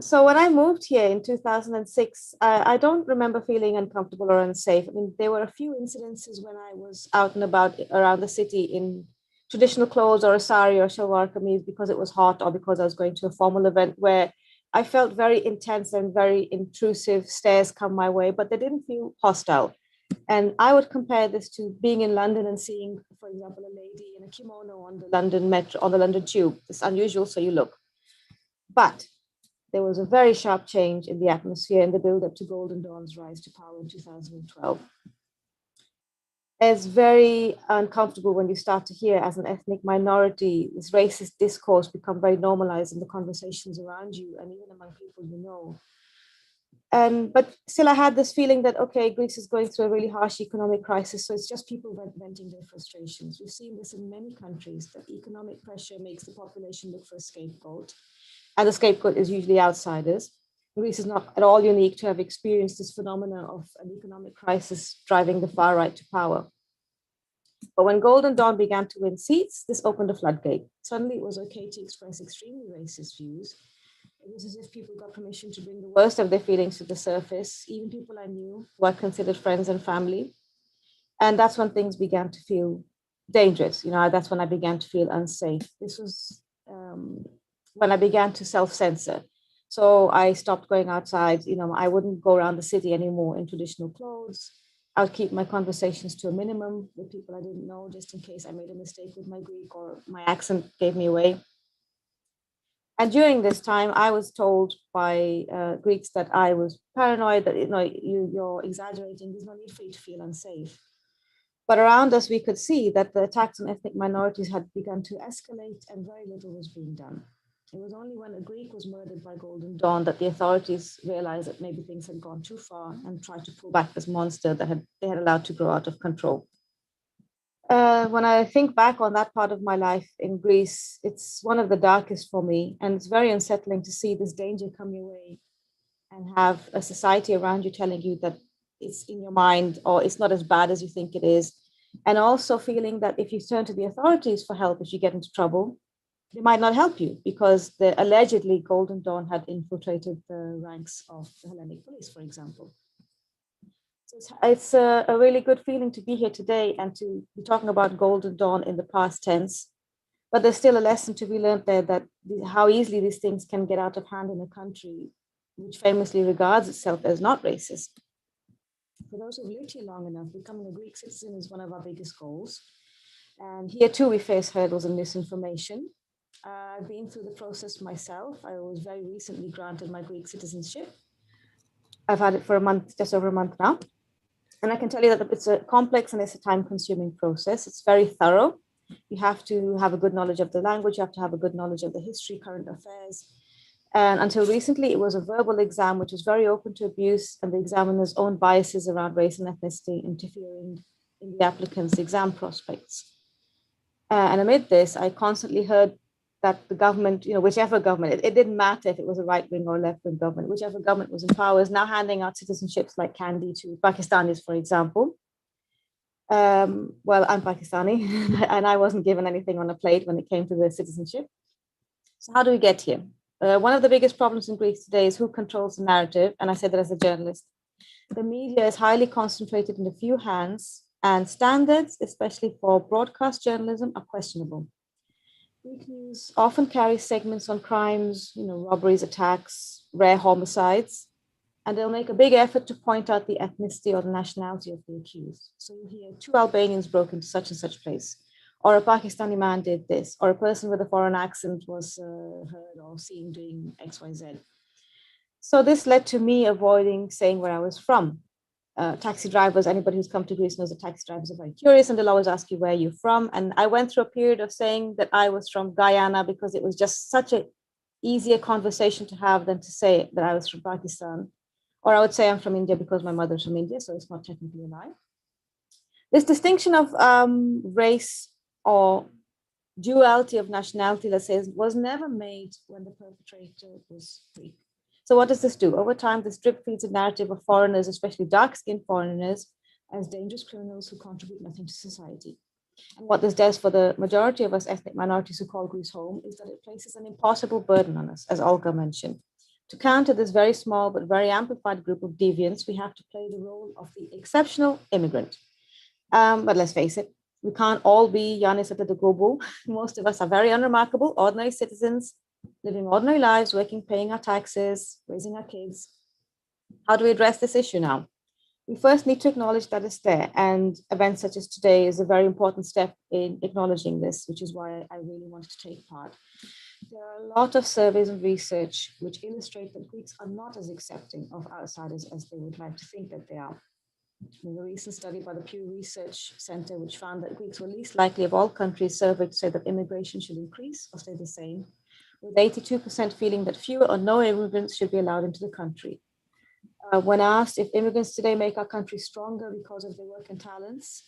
So when I moved here in 2006, I don't remember feeling uncomfortable or unsafe. I mean, there were a few incidences when I was out and about around the city in traditional clothes or a sari or shalwar kameez because it was hot or because I was going to a formal event where I felt very intense and very intrusive stares come my way, but they didn't feel hostile. And I would compare this to being in London and seeing, for example, a lady in a kimono on the London metro, on the London tube. It's unusual, so you look. But there was a very sharp change in the atmosphere in the build-up to Golden Dawn's rise to power in 2012. It's very uncomfortable when you start to hear, as an ethnic minority, this racist discourse become very normalized in the conversations around you and even among people you know. But still, I had this feeling that, okay, Greece is going through a really harsh economic crisis, so it's just people venting their frustrations. We've seen this in many countries, that economic pressure makes the population look for a scapegoat. And the scapegoat is usually outsiders. Greece is not at all unique to have experienced this phenomena of an economic crisis driving the far right to power. But when Golden Dawn began to win seats, this opened a floodgate. Suddenly it was okay to express extremely racist views. It was as if people got permission to bring the worst of their feelings to the surface, even people I knew who I considered friends and family. And that's when things began to feel dangerous. That's when I began to feel unsafe. This was when I began to self-censor. So I stopped going outside. I wouldn't go around the city anymore in traditional clothes. I would keep my conversations to a minimum with people I didn't know, just in case I made a mistake with my Greek or my accent gave me away. And during this time, I was told by Greeks that I was paranoid, that you're exaggerating. There's no need for you to feel unsafe. But around us, we could see that the attacks on ethnic minorities had begun to escalate, and very little was being done. It was only when a Greek was murdered by Golden Dawn that the authorities realized that maybe things had gone too far and tried to pull back this monster that they had allowed to grow out of control. When I think back on that part of my life in Greece, it's one of the darkest for me. And it's very unsettling to see this danger come your way and have a society around you telling you that it's in your mind or it's not as bad as you think it is. And also feeling that if you turn to the authorities for help, if you get into trouble, they might not help you because allegedly Golden Dawn had infiltrated the ranks of the Hellenic police, for example. So it's a really good feeling to be here today and to be talking about Golden Dawn in the past tense. But there's still a lesson to be learned there, that how easily these things can get out of hand in a country which famously regards itself as not racist. For those who've lived here long enough, becoming a Greek citizen is one of our biggest goals. And here too, we face hurdles and misinformation. I've been through the process myself. I was very recently granted my Greek citizenship. I've had it for a month, just over a month now. And I can tell you that it's a complex and it's a time-consuming process. It's very thorough. You have to have a good knowledge of the language. You have to have a good knowledge of the history, current affairs. And until recently, it was a verbal exam, which was very open to abuse, and the examiner's own biases around race and ethnicity interfering in the applicant's exam prospects. And amid this, I constantly heard that the government, whichever government, it didn't matter if it was a right-wing or left-wing government, whichever government was in power is now handing out citizenships like candy to Pakistanis, for example. Well, I'm Pakistani, and I wasn't given anything on a plate when it came to the citizenship. So how do we get here? One of the biggest problems in Greece today is who controls the narrative, and I say that as a journalist. The media is highly concentrated in a few hands, and standards, especially for broadcast journalism, are questionable. Greek news often carries segments on crimes, robberies, attacks, rare homicides, and they'll make a big effort to point out the ethnicity or the nationality of the accused. So you hear 2 Albanians broke into such and such place, or a Pakistani man did this, or a person with a foreign accent was heard or seen doing X, Y, Z. So this led to me avoiding saying where I was from. Taxi drivers, anybody who's come to Greece knows that taxi drivers are very curious and they'll always ask you where you're from. And I went through a period of saying that I was from Guyana because it was just such an easier conversation to have than to say that I was from Pakistan. Or I would say I'm from India because my mother's from India, so it's not technically a lie. This distinction of race or duality of nationality, let's say, was never made when the perpetrator was Greek. So what does this do? Over time, this drip feeds a narrative of foreigners, especially dark-skinned foreigners, as dangerous criminals who contribute nothing to society. And what this does for the majority of us ethnic minorities who call Greece home is that it places an impossible burden on us, as Olga mentioned. To counter this very small but very amplified group of deviants, we have to play the role of the exceptional immigrant. But let's face it, we can't all be Yanis Antetokounmpo. Most of us are very unremarkable, ordinary citizens, living ordinary lives, working, paying our taxes, raising our kids. How do we address this issue now? We first need to acknowledge that it's there, and events such as today is a very important step in acknowledging this, which is why I really wanted to take part. There are a lot of surveys and research which illustrate that Greeks are not as accepting of outsiders as they would like to think that they are. There's a recent study by the Pew Research Center which found that Greeks were least likely of all countries surveyed to say that immigration should increase or stay the same, with 82% feeling that fewer or no immigrants should be allowed into the country. When asked if immigrants today make our country stronger because of their work and talents,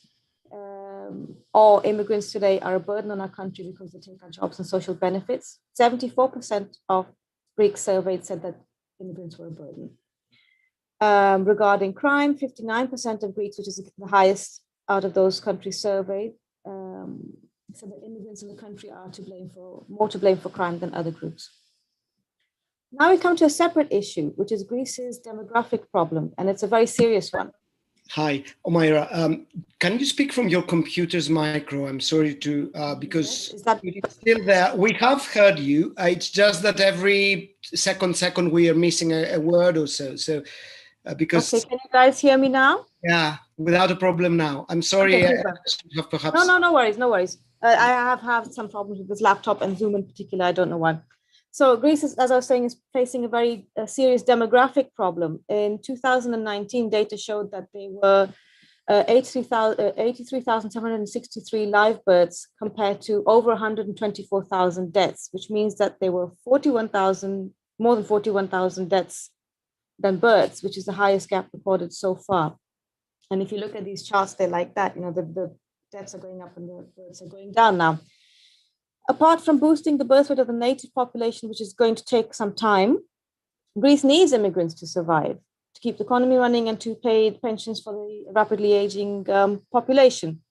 or immigrants today are a burden on our country because they take our jobs and social benefits, 74% of Greeks surveyed said that immigrants were a burden. Regarding crime, 59% of Greeks, which is the highest out of those countries surveyed, said that immigrants in the country are more to blame for crime than other groups. Now we come to a separate issue, which is Greece's demographic problem, and it's a very serious one. Hi, Omaira. Can you speak from your computer's micro? I'm sorry to, because it's still there. We have heard you. It's just that every second we are missing a word or so. So, because... Okay, can you guys hear me now? Yeah, without a problem now. I'm sorry. Okay, perhaps... No worries. I have had some problems with this laptop and Zoom in particular. I don't know why. So Greece, as I was saying, is facing a very serious demographic problem. In 2019, data showed that there were 83,763 live births compared to over 124,000 deaths, which means that there were more than 41,000 deaths than births, which is the highest gap recorded so far. And if you look at these charts, they're like that. The deaths are going up and the births are going down now. Apart from boosting the birth rate of the native population, which is going to take some time, Greece needs immigrants to survive, to keep the economy running and to pay pensions for the rapidly aging population.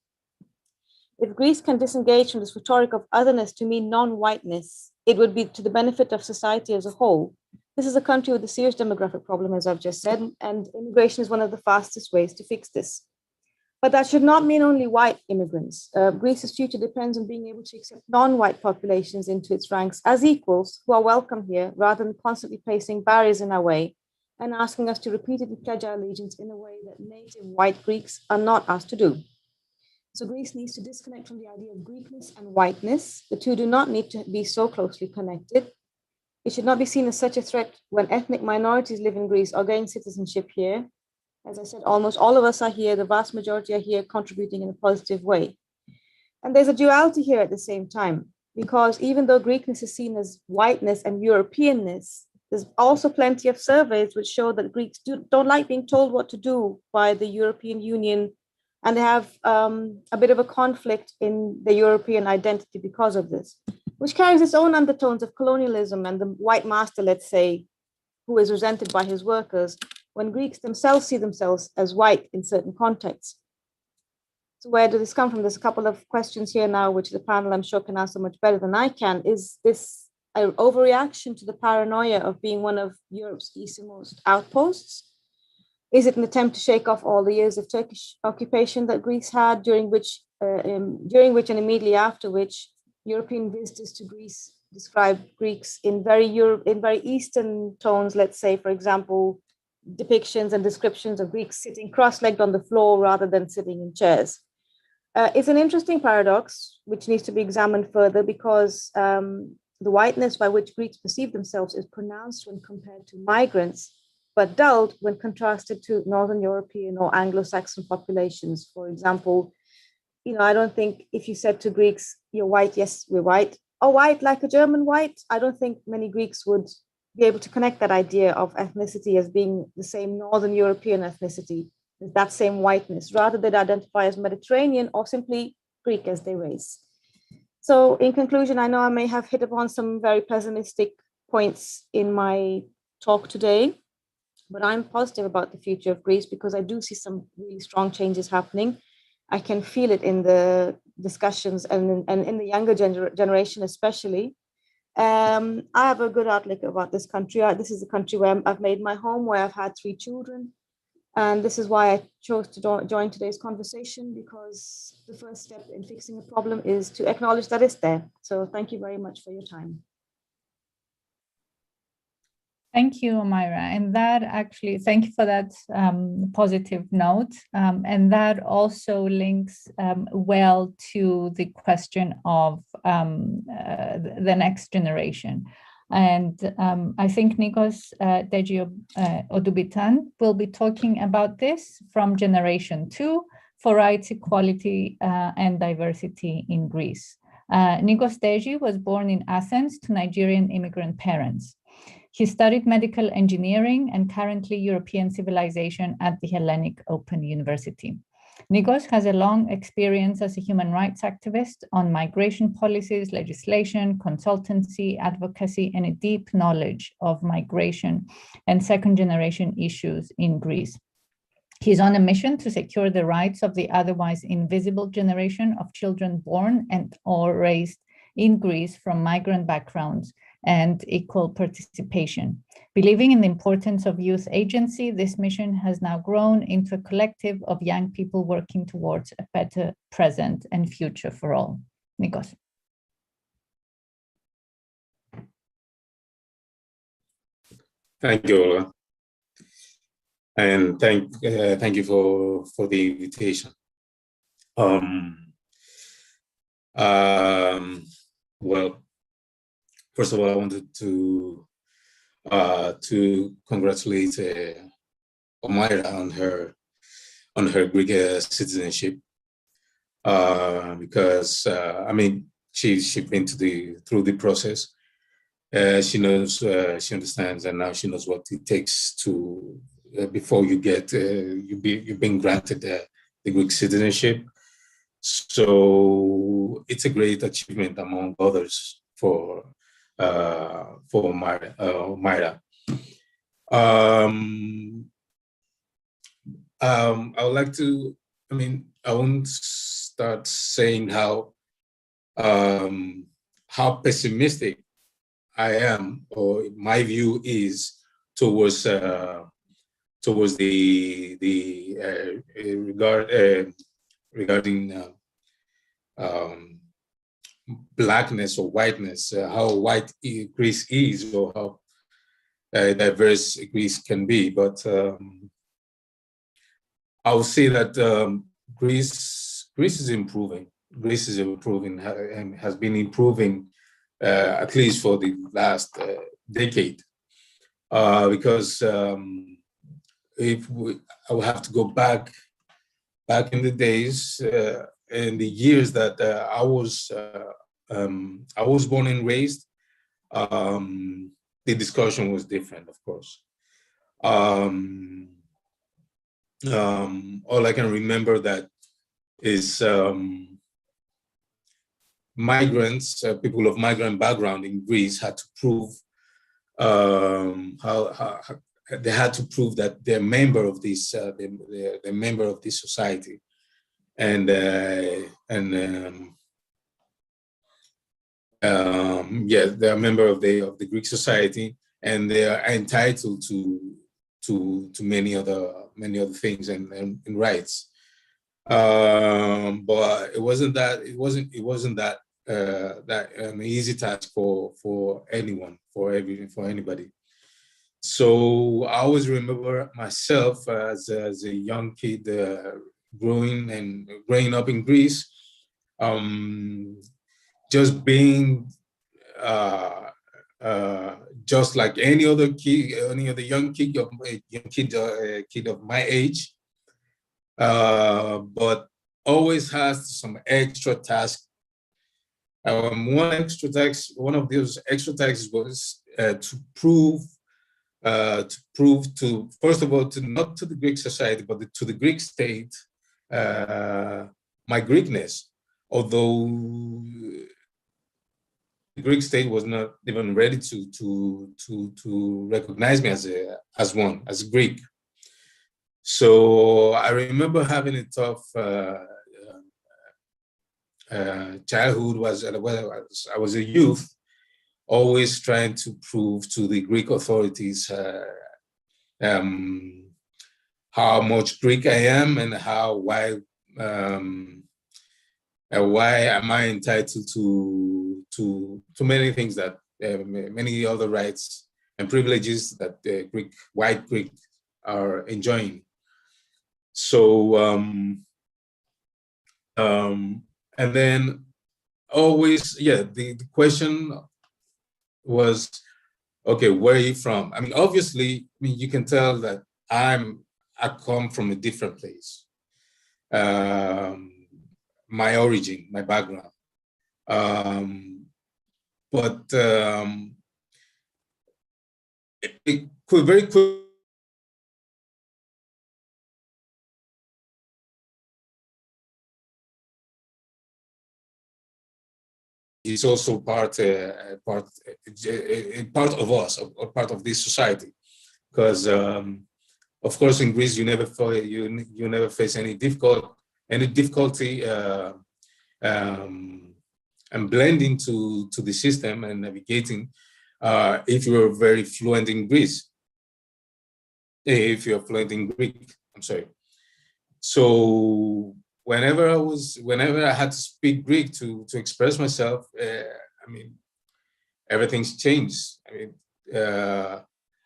If Greece can disengage from this rhetoric of otherness to mean non-whiteness, it would be to the benefit of society as a whole. This is a country with a serious demographic problem, as I've just said, and immigration is one of the fastest ways to fix this. But that should not mean only white immigrants. Greece's future depends on being able to accept non-white populations into its ranks as equals who are welcome here, rather than constantly placing barriers in our way and asking us to repeatedly pledge our allegiance in a way that native white Greeks are not asked to do. So Greece needs to disconnect from the idea of Greekness and whiteness. The two do not need to be so closely connected. It should not be seen as such a threat when ethnic minorities live in Greece or gain citizenship here. As I said, almost all of us are here, the vast majority are here contributing in a positive way. And there's a duality here at the same time, because even though Greekness is seen as whiteness and Europeanness, there's also plenty of surveys which show that Greeks don't like being told what to do by the European Union, and they have a bit of a conflict in the European identity because of this, which carries its own undertones of colonialism and the white master, let's say, who is resented by his workers, when Greeks themselves see themselves as white in certain contexts. So where does this come from? There's a couple of questions here now, which the panel I'm sure can answer much better than I can. Is this an overreaction to the paranoia of being one of Europe's easternmost outposts? Is it an attempt to shake off all the years of Turkish occupation that Greece had, during which and immediately after which European visitors to Greece described Greeks in very Eastern tones, let's say, for example, depictions and descriptions of Greeks sitting cross-legged on the floor rather than sitting in chairs. It's an interesting paradox which needs to be examined further, because the whiteness by which Greeks perceive themselves is pronounced when compared to migrants, but dulled when contrasted to Northern European or Anglo-Saxon populations. For example, I don't think if you said to Greeks, "You're white," "Yes, we're white," or "white like a German white," I don't think many Greeks would be able to connect that idea of ethnicity as being the same Northern European ethnicity, that same whiteness. Rather, they'd identify as Mediterranean or simply Greek as their race. So in conclusion, I know I may have hit upon some very pessimistic points in my talk today, but I'm positive about the future of Greece because I do see some really strong changes happening. I can feel it in the discussions and in the younger generation especially. I have a good outlook about this country. This is a country where I've made my home, where I've had 3 children. And this is why I chose to join today's conversation, because the first step in fixing a problem is to acknowledge that it's there. So thank you very much for your time. Thank you, Omaira. And that actually, thank you for that positive note. And that also links well to the question of the next generation. And I think Nikos Odubitan will be talking about this from Generation 2 for rights, equality, and diversity in Greece. Nikos Deji was born in Athens to Nigerian immigrant parents. He studied medical engineering and currently European civilization at the Hellenic Open University. Nikos has a long experience as a human rights activist on migration policies, legislation, consultancy, advocacy, and a deep knowledge of migration and second-generation issues in Greece. He's on a mission to secure the rights of the otherwise invisible generation of children born and or raised in Greece from migrant backgrounds and equal participation. Believing in the importance of youth agency, this mission has now grown into a collective of young people working towards a better present and future for all. Nikos. Thank you, Olga. And thank you for the invitation. Well, first of all, I wanted to congratulate Omaira on her Greek citizenship, because I mean she's been through the process. She knows, she understands, and now she knows what it takes to before you get you've been granted the Greek citizenship. So it's a great achievement among others for Myra. I would like to, I won't start saying how pessimistic I am, or my view is towards regarding blackness or whiteness, how white Greece is, or how diverse Greece can be. But I would say that Greece is improving. Greece is improving and has been improving at least for the last decade. Because I will have to go back in the days, in the years that I was born and raised, the discussion was different, of course. All I can remember that is migrants, people of migrant background in Greece had to prove how they had to prove that they're a member of this, they're a member of this society, and yeah, they're a member of the Greek society, and they are entitled to many other things and rights. But it wasn't that an easy task for anyone, for anybody. So I always remember myself as a young kid growing up in Greece, just being just like any other young kid of my age, but always has some extra task. One of those extra tasks was to prove first of all, not to the Greek society, but to the Greek state, my Greekness. Although the Greek state was not even ready to recognize me as a Greek. So I remember having a tough childhood. I was a youth, always trying to prove to the Greek authorities how much Greek I am, and why am I entitled to many things, that many other rights and privileges that white Greek are enjoying. So and then always, the question was, okay, where are you from? Obviously, you can tell that I come from a different place. My origin, my background. But it could very quickly is also part of us, or part of this society, because of course in Greece you never face any difficulty and blending to the system and navigating if you're very fluent in Greece, if you're fluent in Greek, I'm sorry. So whenever I had to speak Greek to express myself, I mean, everything's changed. I mean,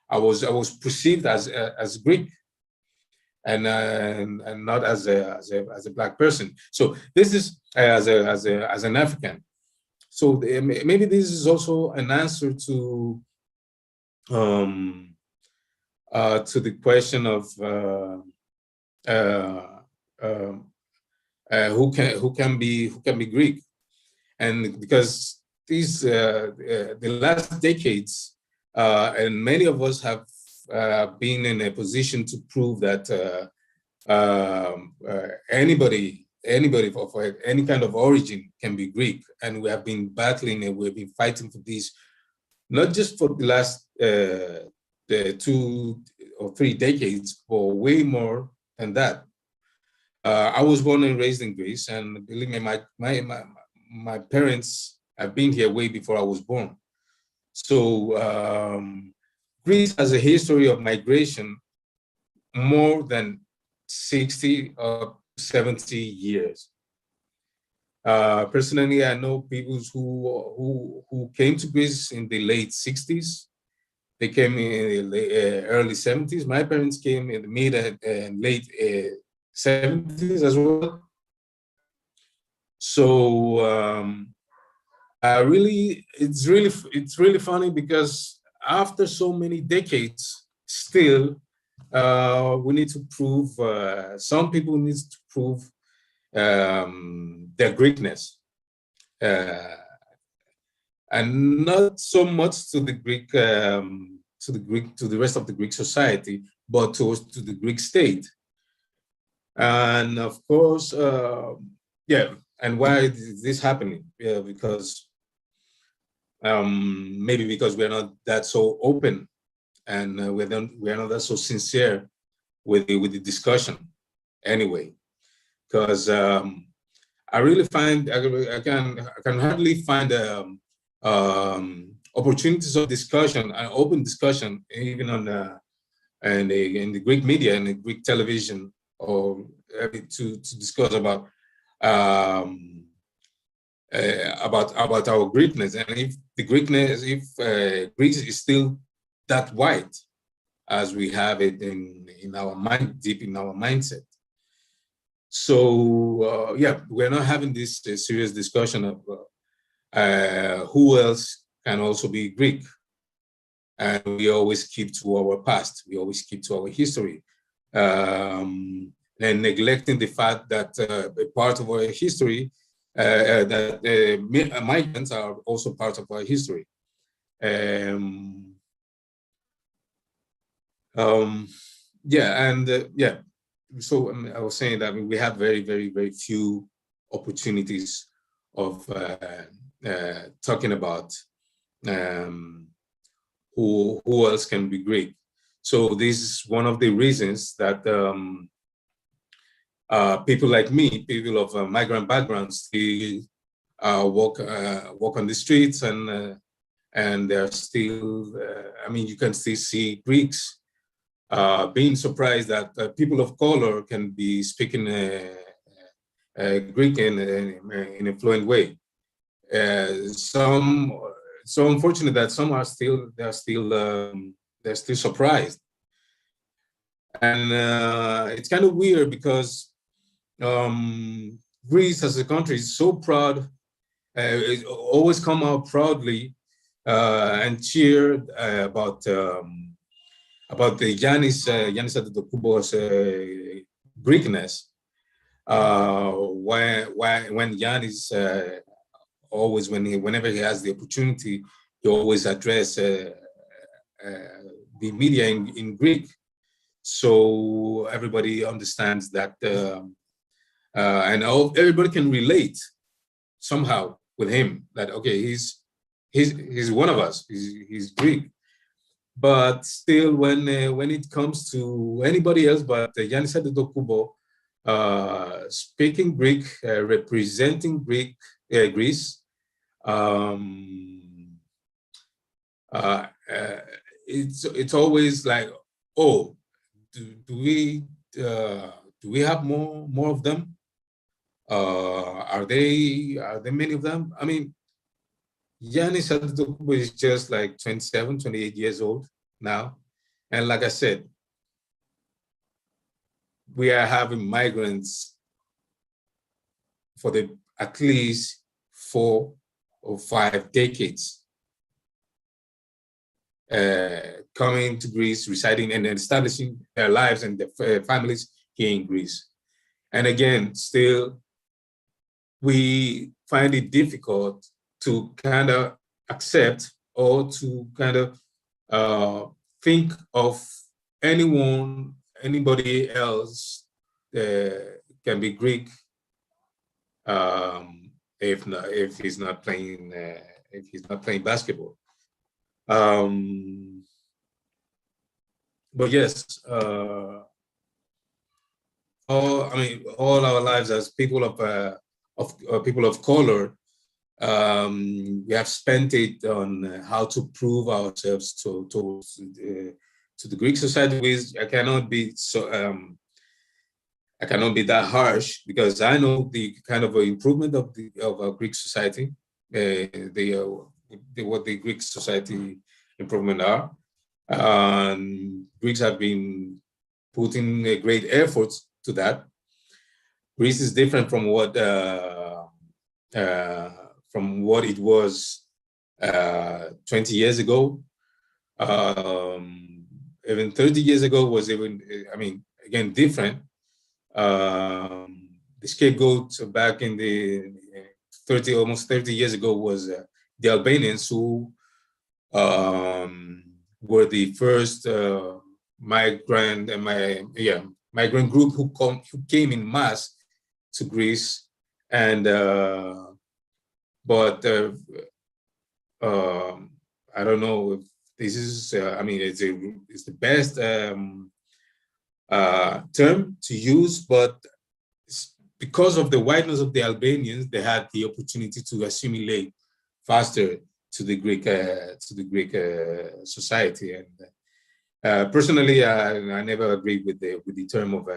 I was perceived as Greek, and not as a black person. So this is as an African. So maybe this is also an answer to the question of who can be Greek, and because these the last decades, and many of us have been in a position to prove that anybody of any kind of origin can be Greek, and we have been battling and we've been fighting for this, not just for the last the 2 or 3 decades, but way more than that. I was born and raised in Greece, and believe me, my parents have been here way before I was born. So Greece has a history of migration more than 60 or 70 years. Personally, I know people who came to Greece in the late 60s. They came in the early 70s. My parents came in the mid and late 70s as well. So it's really funny, because after so many decades, still we need to prove. Some people need to prove their Greekness, and not so much to the Greek, to the rest of the Greek society, but to the Greek state. And of course, yeah. And why is this happening? Yeah, because maybe because we're not that so open, and we're not that so sincere with the discussion. Anyway, because I really find I can hardly find opportunities of discussion and open discussion, even on in the Greek media and the Greek television, or to discuss about our Greekness, and if the Greekness, if Greece is still that white as we have it in our mind, deep in our mindset. So yeah, we're not having this serious discussion of who else can also be Greek, and we always keep to our past. We always keep to our history. And neglecting the fact that a part of our history, that migrants are also part of our history. Yeah, and yeah. So I was saying that we have very, very, very few opportunities of talking about who else can be Greek. So this is one of the reasons that people like me, people of migrant backgrounds, they walk on the streets, and they're still. I mean, you can still see Greeks being surprised that people of color can be speaking Greek in a fluent way. Some so unfortunate that some are still they're still surprised, and it's kind of weird because Greece as a country is so proud. It always come out proudly and cheer about the Giannis Antetokounmpo's Greekness. When Giannis always whenever he has the opportunity, he always address the media in Greek, so everybody understands that, and everybody can relate somehow with him. That okay, he's one of us. He's Greek. But still, when it comes to anybody else but Giannis Antetokounmpo, speaking Greek, representing Greece, it's always like, oh, do we have more of them? Are there many of them? I mean, Giannis Antetokounmpo is just like 27, 28 years old now. And like I said, we are having migrants for at least 4 or 5 decades coming to Greece, residing and establishing their lives and their families here in Greece. And again, still, we find it difficult to kind of accept or to kind of think of anybody else can be Greek if he's not playing basketball. But yes, all our lives as people of color, we have spent it on how to prove ourselves to the Greek society. I cannot be that harsh, because I know the kind of improvement of Greek society, what the Greek society improvement are. Greeks have been putting a great effort to that. Greece is different from what it was 20 years ago. Even 30 years ago was again, different. The scapegoat back in the almost 30 years ago was the Albanians, who were the first migrant group who came in mass to Greece, and but I don't know if this is it's the best term to use, but because of the whiteness of the Albanians, they had the opportunity to assimilate faster to the Greek society. And personally, I never agreed with the term of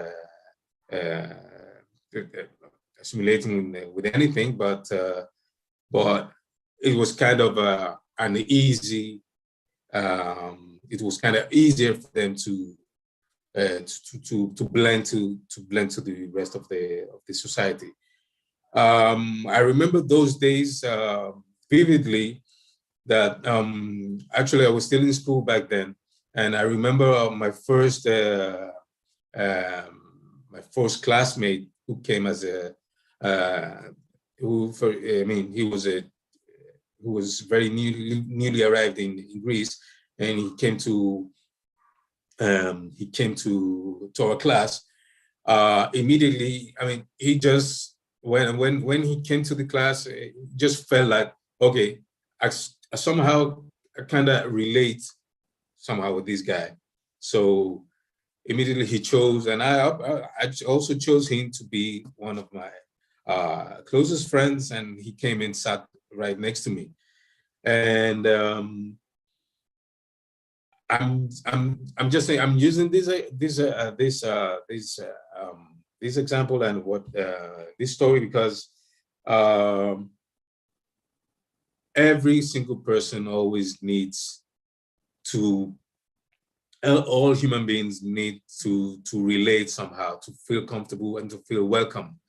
assimilating with anything, but it was kind of an easy. It was kind of easier for them to blend to the rest of the society. I remember those days vividly. That actually I was still in school back then, and I remember my first classmate who came as he was very newly arrived in Greece, and he came to our class. Immediately, he just when he came to the class, it just felt like, okay, I kind of relate somehow with this guy. So immediately he chose, and I also chose him to be one of my closest friends, and he came and sat right next to me. And I'm just saying, I'm using this example and this story because every single person always needs to. All human beings need to relate somehow, to feel comfortable and to feel welcome,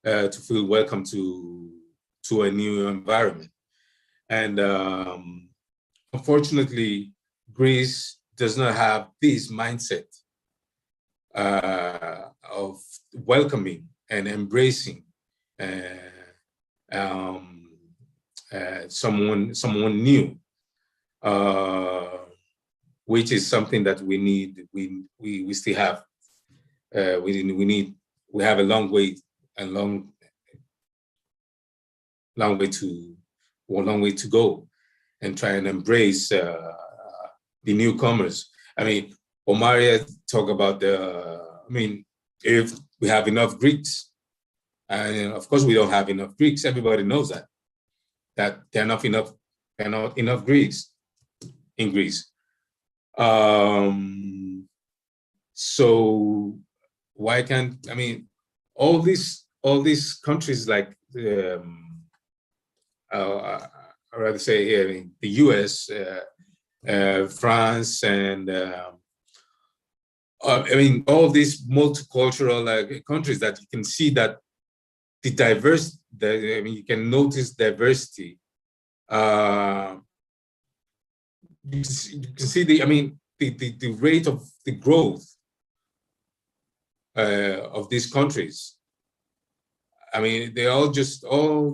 to a new environment. And unfortunately, Greece does not have this mindset of welcoming and embracing someone new, which is something that we need. We still have. We have a long way to go, and try and embrace the newcomers. Omaria talk about if we have enough Greeks, and of course we don't have enough Greeks. Everybody knows that there are not enough Greeks in Greece. So why can't, I mean, all these countries like, I'd rather say here, I mean, the US, France, and I mean, all these multicultural countries that you can see that the diverse, I mean, you can notice diversity. You can see the, I mean, the rate of the growth of these countries. I mean, all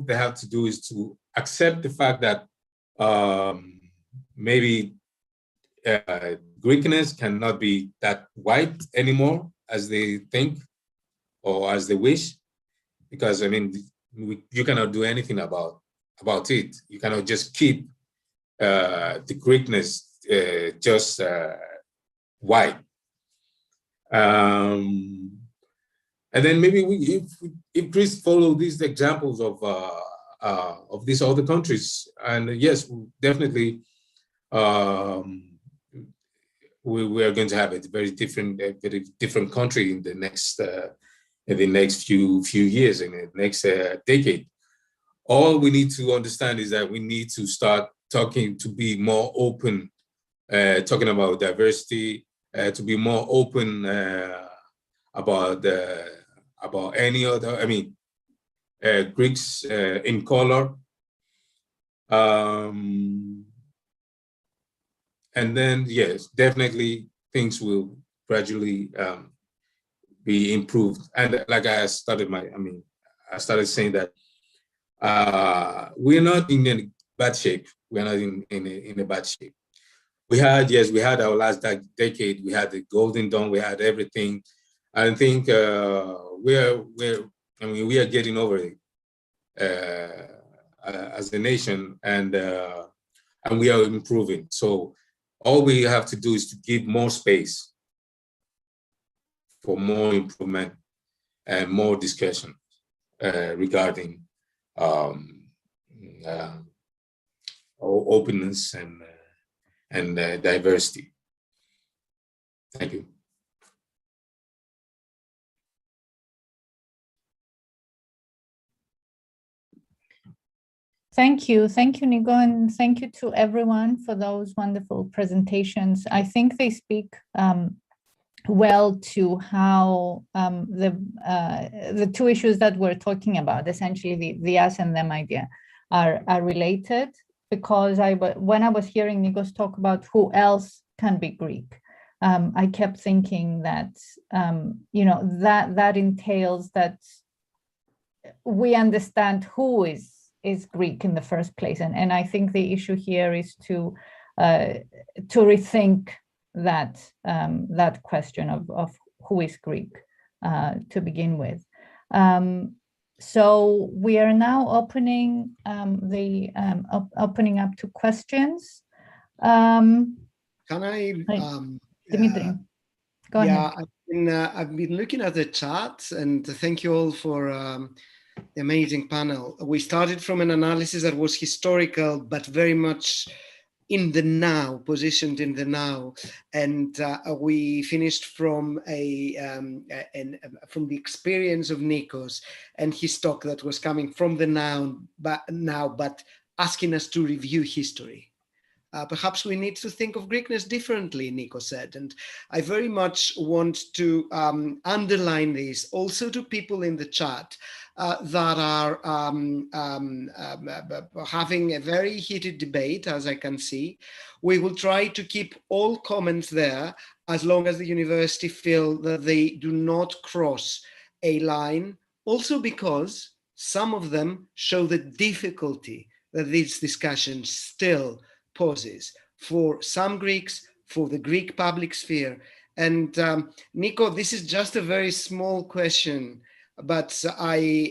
they have to do is to accept the fact that maybe Greekness cannot be that white anymore as they think or as they wish, because I mean, you cannot do anything about it. You cannot just keep the Greekness just white. And then maybe if Greece follow these examples of these other countries, and yes, definitely, we are going to have a very different country in the next few years, in the next decade. All we need to understand is that we need to start talking, to be more open, talking about diversity, to be more open about any other, I mean, Greeks in color. And then, yes, definitely things will gradually be improved. And like I started saying that we're not in a bad shape. We're not in a bad shape. We had our last decade, we had the Golden Dawn, we had everything. I think we are getting over it as a nation, and we are improving. So all we have to do is to give more space for more improvement and more discussion regarding openness and diversity. Thank you. Thank you, Nico, and thank you to everyone for those wonderful presentations. I think they speak well to how the two issues that we're talking about, essentially the us and them idea, are related. Because when I was hearing Nikos talk about who else can be Greek, I kept thinking that that entails that we understand who is Greek in the first place, and I think the issue here is to rethink that question of who is Greek to begin with. So we are now opening opening up to questions. Can I? Dimitri, go ahead. Yeah, I've been looking at the chat, and thank you all for the amazing panel. We started from an analysis that was historical, but very much in the now, positioned in the now, and we finished from from the experience of Nikos and his talk that was coming from the now, but asking us to review history. Perhaps we need to think of Greekness differently, Nico said, and I very much want to underline this also to people in the chat that are having a very heated debate, as I can see. We will try to keep all comments there as long as the university feel that they do not cross a line, also because some of them show the difficulty that this discussion still poses for some Greeks, for the Greek public sphere. And Nico, this is just a very small question, but I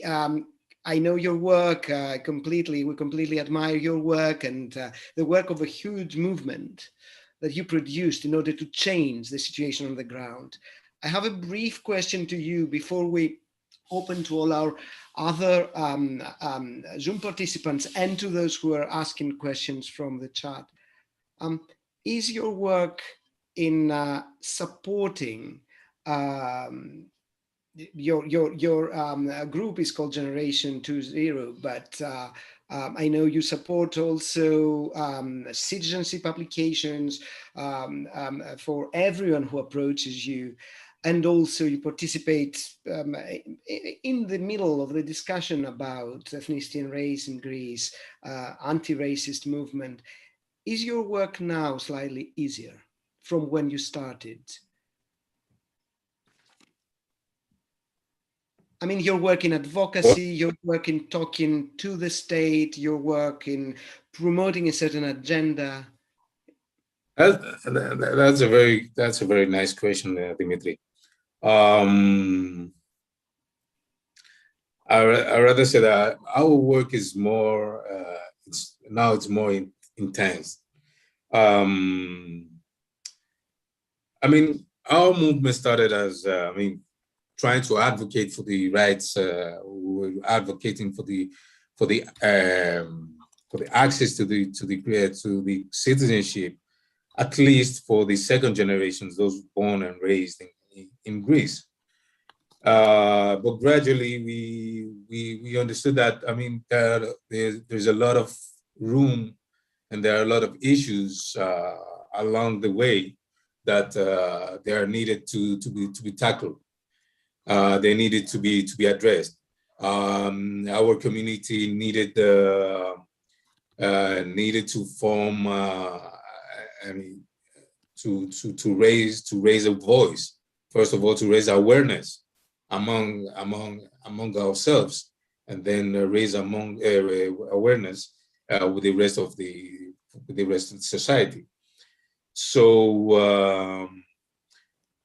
know your work completely. We completely admire your work and the work of a huge movement that you produced in order to change the situation on the ground. I have a brief question to you before we open to all our other Zoom participants and to those who are asking questions from the chat. is your work in supporting your group is called Generation 2.0, but I know you support also citizenship applications for everyone who approaches you. And also you participate in the middle of the discussion about ethnicity and race in Greece, anti-racist movement. Is your work now slightly easier from when you started? I mean, your work in advocacy, your work in talking to the state, your work in promoting a certain agenda. That's a very nice question, Dimitri. I rather say that our work is more. It's more intense. I mean, our movement started as trying to advocate for the rights. We were advocating for the access to the citizenship, at least for the second generations, those born and raised in Greece. But gradually we understood that, I mean, there's a lot of room and there are a lot of issues along the way that they are needed to be tackled. They needed to be addressed. Our community needed to form to raise a voice. First of all, to raise awareness among ourselves, and then raise awareness with the rest of the society. So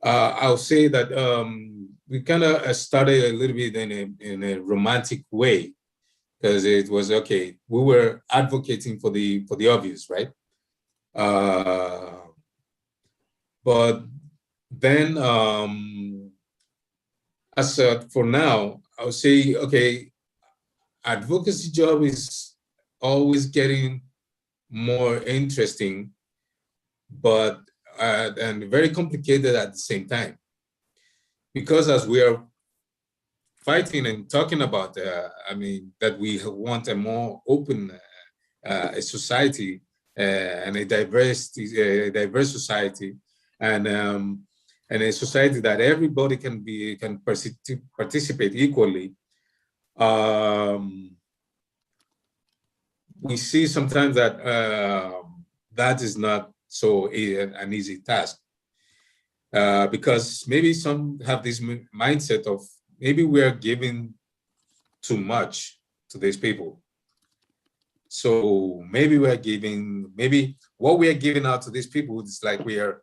I'll say that we kind of started a little bit in a romantic way, because it was okay. We were advocating for the obvious, right? But then, as for now, I would say, okay, advocacy job is always getting more interesting, but and very complicated at the same time, because as we are fighting and talking about, I mean, that we want a more open a society and a diverse society, and a society that everybody can participate equally. We see sometimes that that is not so an easy task, because maybe some have this mindset of maybe we are giving too much to these people. So maybe what we are giving out to these people is like we are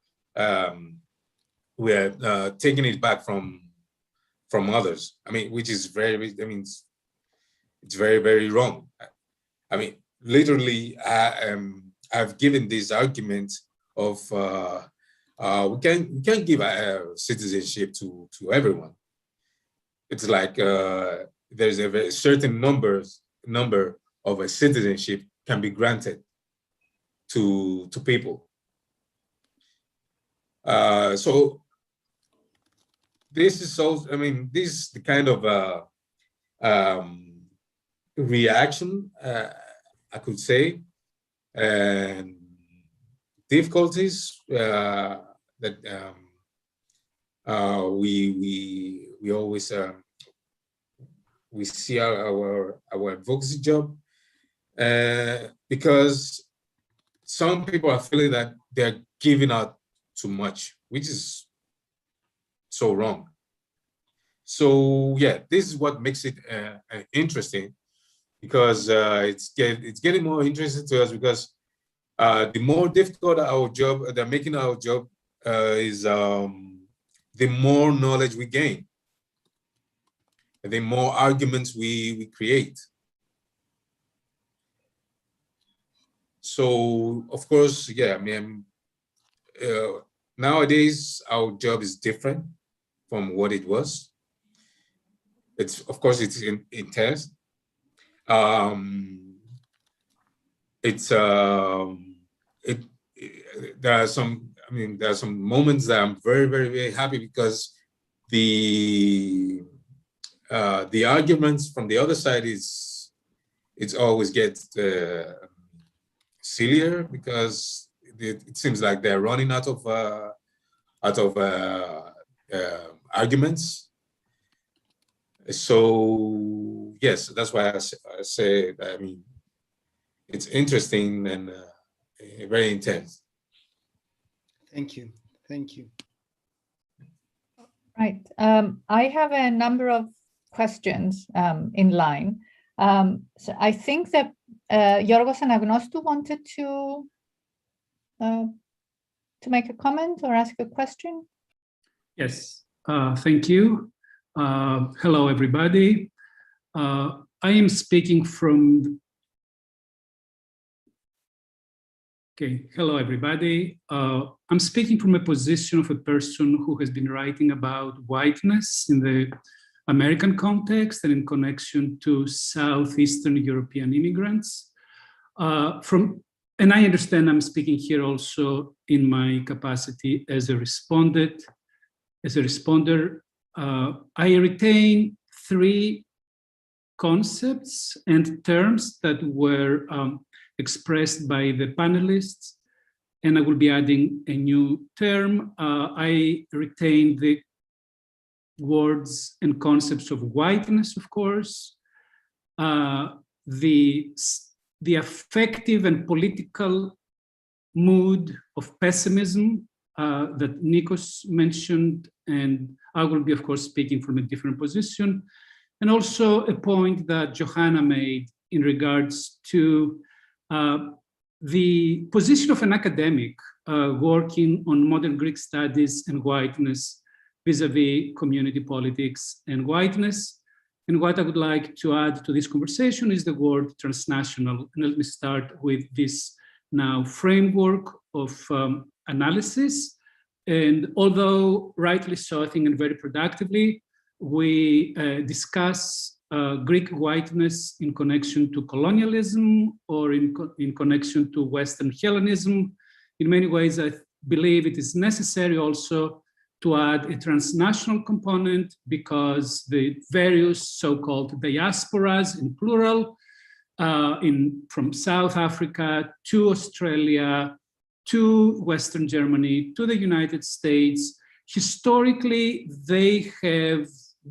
taking it back from others. I mean, which is it's very, very wrong. I mean, literally, I've given this argument of we can't give citizenship to everyone. It's like there's a very certain number of a citizenship can be granted to people. So this is also, I mean, this is the kind of reaction, I could say, and difficulties that we always we see our advocacy job, because some people are feeling that they're giving out too much, which is so wrong. So yeah, this is what makes it interesting, because it's getting more interesting to us, because the more difficult our job, they're making our job, is the more knowledge we gain, the more arguments we create. So of course, yeah, I mean, nowadays our job is different from what it was. It's, of course, it's intense. It's there are some moments that I'm very, very, very happy because the arguments from the other side it always gets sillier because it seems like they're running out of arguments. So yes, that's why I say I mean it's interesting and very intense. Thank you. Thank you. Right. I have a number of questions in line. So I think that Yorgos Anagnostou wanted to make a comment or ask a question. Yes, thank you. Hello, everybody. I am speaking from... Okay, hello, everybody. I'm speaking from a position of a person who has been writing about whiteness in the American context and in connection to Southeastern European immigrants. And I understand I'm speaking here also in my capacity as a responder. I retain three concepts and terms that were expressed by the panelists, and I will be adding a new term. I retain the words and concepts of whiteness, of course, the affective and political mood of pessimism that Nikos mentioned, and I will be, of course, speaking from a different position, and also a point that Johanna made in regards to the position of an academic working on modern Greek studies and whiteness vis-a-vis community politics and whiteness. And what I would like to add to this conversation is the word transnational. And let me start with this now framework of analysis. And although rightly so, I think, and very productively, we discuss Greek whiteness in connection to colonialism or in connection to Western Hellenism. In many ways, I believe it is necessary also to add a transnational component because the various so-called diasporas in plural, from South Africa to Australia, to Western Germany, to the United States, historically, they have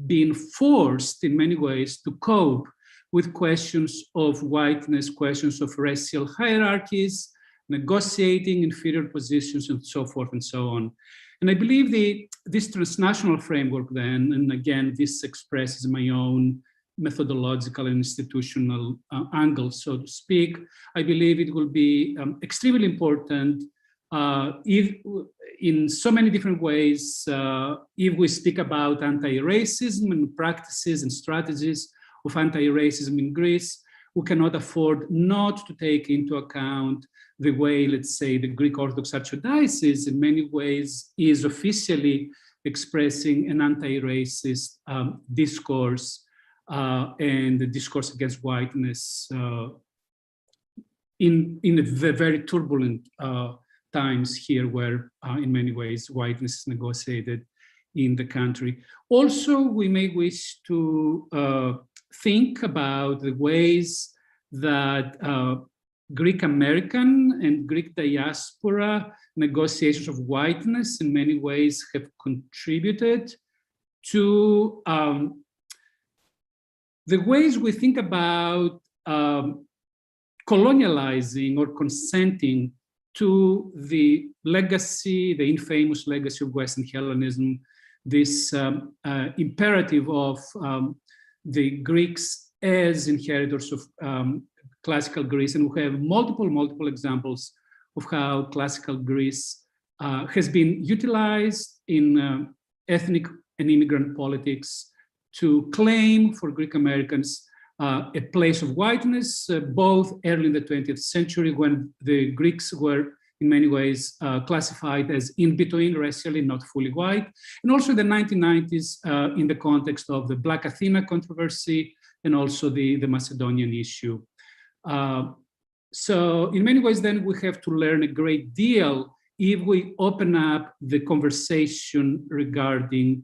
been forced in many ways to cope with questions of whiteness, questions of racial hierarchies, negotiating inferior positions, and so forth and so on. And I believe this transnational framework then, and again, this expresses my own methodological and institutional angle, so to speak, I believe it will be extremely important if, in so many different ways, if we speak about anti-racism and practices and strategies of anti-racism in Greece, we cannot afford not to take into account the way, let's say, the Greek Orthodox Archdiocese in many ways is officially expressing an anti-racist discourse and the discourse against whiteness in the very turbulent times here where in many ways whiteness is negotiated in the country. Also, we may wish to think about the ways that Greek American and Greek diaspora negotiations of whiteness in many ways have contributed to the ways we think about colonializing or consenting to the legacy, the infamous legacy of Western Hellenism, this imperative of the Greeks as inheritors of classical Greece. And we have multiple examples of how classical Greece has been utilized in ethnic and immigrant politics to claim for Greek Americans a place of whiteness, both early in the 20th century when the Greeks were in many ways classified as in between, racially not fully white, and also in the 1990s in the context of the Black Athena controversy and also the Macedonian issue. So in many ways, then we have to learn a great deal if we open up the conversation regarding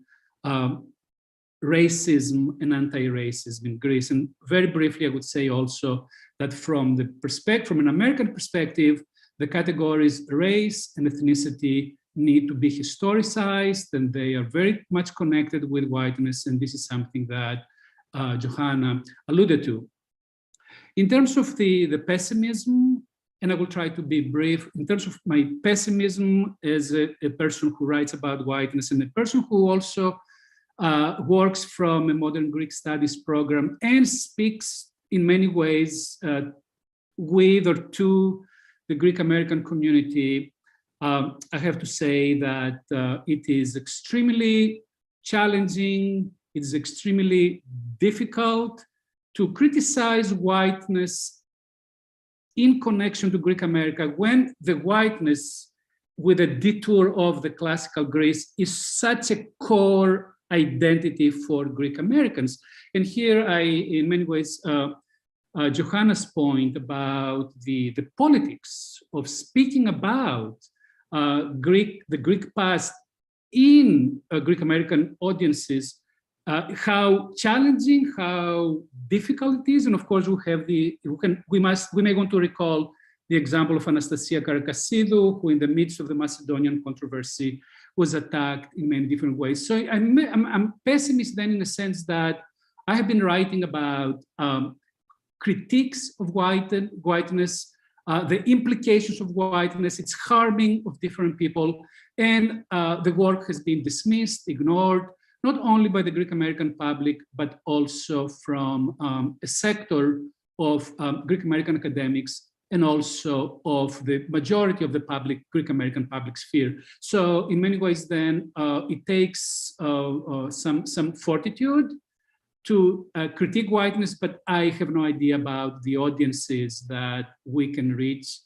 racism and anti-racism in Greece. And very briefly, I would say also that from an American perspective, the categories race and ethnicity need to be historicized, and they are very much connected with whiteness. And this is something that Johanna alluded to. In terms of the pessimism, and I will try to be brief, in terms of my pessimism as a person who writes about whiteness and a person who also works from a modern Greek studies program and speaks in many ways with or to the Greek American community, I have to say that it is extremely challenging, it is extremely difficult to criticize whiteness in connection to Greek America when the whiteness with a detour of the classical Greece is such a core identity for Greek Americans. And here I, in many ways, Johanna's point about the politics of speaking about the Greek past in Greek American audiences, how challenging, how difficult it is. And of course, we may want to recall the example of Anastasia Karakassidou, who in the midst of the Macedonian controversy was attacked in many different ways. So I'm pessimist then in the sense that I have been writing about critiques of whiteness, the implications of whiteness, its harming of different people, and the work has been dismissed, ignored, not only by the Greek American public, but also from a sector of Greek American academics and also of the majority of the Greek American public sphere. So in many ways then, it takes some fortitude to critique whiteness, but I have no idea about the audiences that we can reach.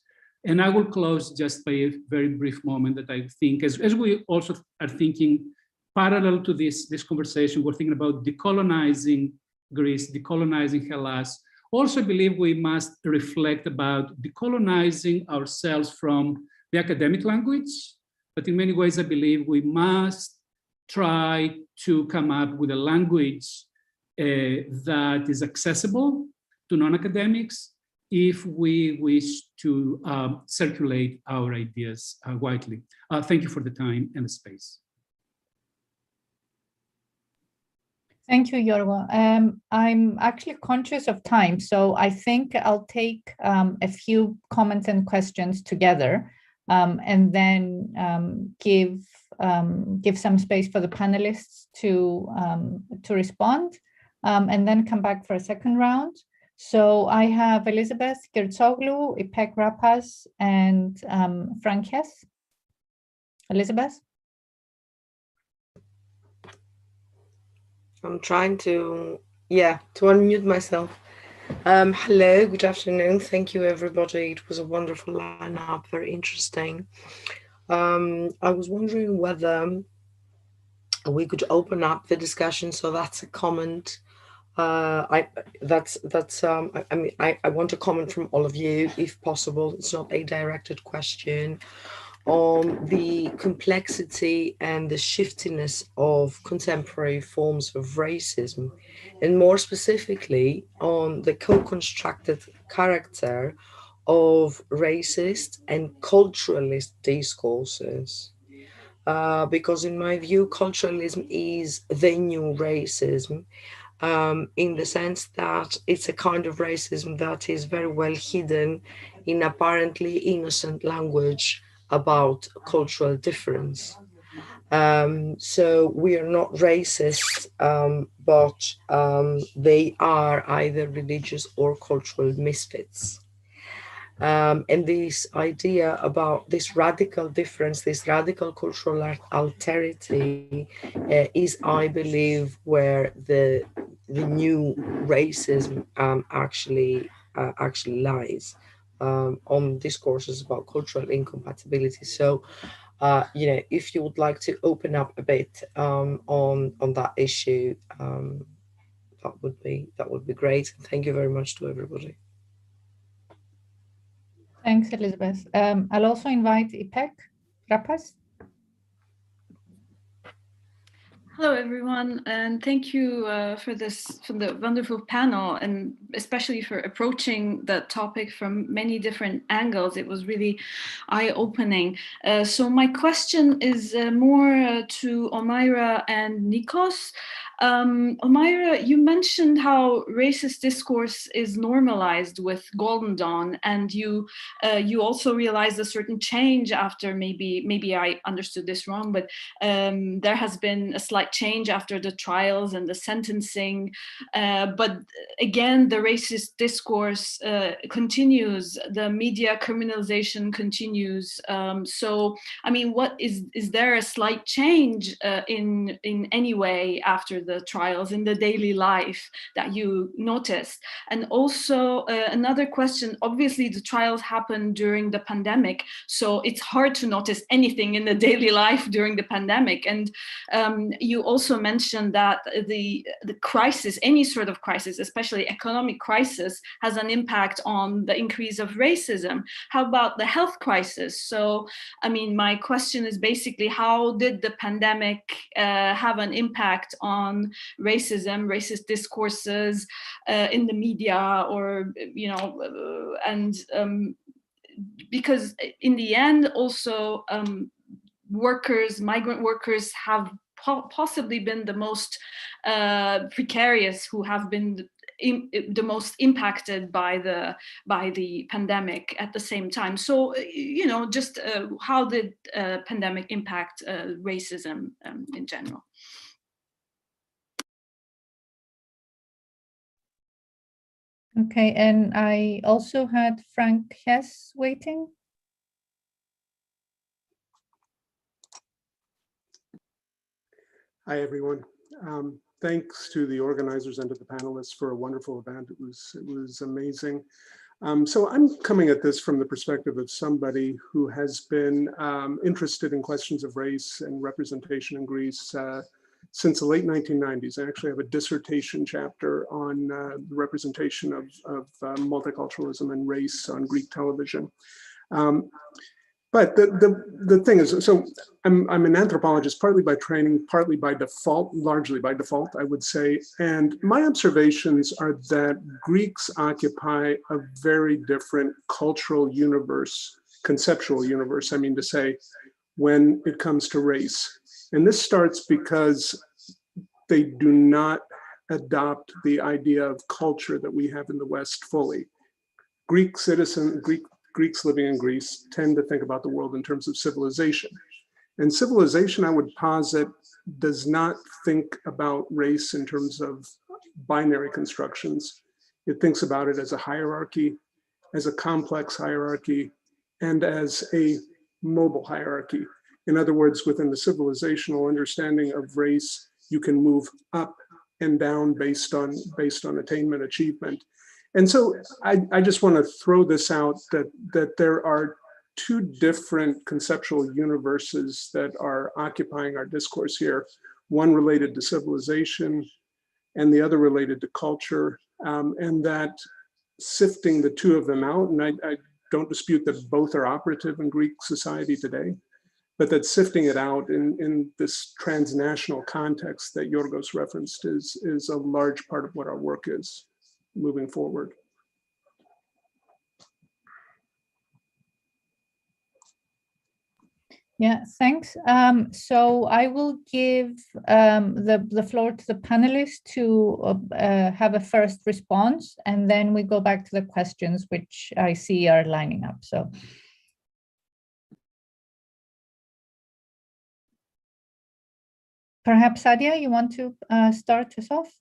And I will close just by a very brief moment that I think, as we also are thinking parallel to this conversation, we're thinking about decolonizing Greece, decolonizing Hellas. Also, I believe we must reflect about decolonizing ourselves from the academic language, but in many ways, I believe we must try to come up with a language that is accessible to non-academics if we wish to circulate our ideas widely. Thank you for the time and the space. Thank you, Yorgo. I'm actually conscious of time, so I think I'll take a few comments and questions together, and then give some space for the panelists to respond, and then come back for a second round. So I have Elizabeth Gertsoglu, Ipek Rapas, and Frank Hess. Elizabeth? I'm trying to unmute myself. Hello, good afternoon. Thank you, everybody. It was a wonderful lineup, very interesting. I was wondering whether we could open up the discussion. So that's a comment. I want a comment from all of you, if possible. It's not a directed question, on the complexity and the shiftiness of contemporary forms of racism, and more specifically on the co-constructed character of racist and culturalist discourses. Because in my view, culturalism is the new racism, in the sense that it's a kind of racism that is very well hidden in apparently innocent language about cultural difference. So we are not racist, but they are either religious or cultural misfits. And this idea about this radical difference, this radical cultural alterity is, I believe, where the new racism actually lies, on discourses about cultural incompatibility. So, if you would like to open up a bit on that issue, that would be great. Thank you very much to everybody. Thanks, Elizabeth. I'll also invite Ipek Rapas. Hello, everyone, and thank you for the wonderful panel, and especially for approaching the topic from many different angles. It was really eye-opening. So my question is more to Omaira and Nikos. Omaira, you mentioned how racist discourse is normalized with Golden Dawn, and you also realized a certain change after, maybe I understood this wrong, but there has been a slight change after the trials and the sentencing, but again the racist discourse continues, the media criminalization continues. So I mean, what is there a slight change in any way after the trials in the daily life that you noticed? And also another question, obviously the trials happened during the pandemic, so it's hard to notice anything in the daily life during the pandemic. And you also mentioned that the crisis, any sort of crisis, especially economic crisis, has an impact on the increase of racism. How about the health crisis? So, I mean, my question is basically, how did the pandemic have an impact on racism, racist discourses in the media, or, you know, and because in the end also workers, migrant workers have possibly been the most precarious, who have been the most impacted by the pandemic at the same time. So, you know, just how did pandemic impact racism in general? Okay, and I also had Frank Hess waiting. Hi, everyone. Thanks to the organizers and to the panelists for a wonderful event. It was amazing. So I'm coming at this from the perspective of somebody who has been interested in questions of race and representation in Greece since the late 1990s. I actually have a dissertation chapter on the representation of multiculturalism and race on Greek television. But the thing is, so I'm an anthropologist, partly by training, partly by default, largely by default, I would say. And my observations are that Greeks occupy a very different cultural universe, conceptual universe, I mean to say, when it comes to race. And this starts because they do not adopt the idea of culture that we have in the West fully. Greeks living in Greece tend to think about the world in terms of civilization. And civilization, I would posit, does not think about race in terms of binary constructions. It thinks about it as a hierarchy, as a complex hierarchy, and as a mobile hierarchy. In other words, within the civilizational understanding of race, you can move up and down based on attainment, achievement. And so I just want to throw this out, that there are two different conceptual universes that are occupying our discourse here, one related to civilization and the other related to culture, and that sifting the two of them out, and I don't dispute that both are operative in Greek society today, but that sifting it out in this transnational context that Yorgos referenced is a large part of what our work is moving forward. Yeah, thanks. So I will give the floor to the panelists to have a first response, and then we go back to the questions which I see are lining up. So perhaps Sadia, you want to start us off?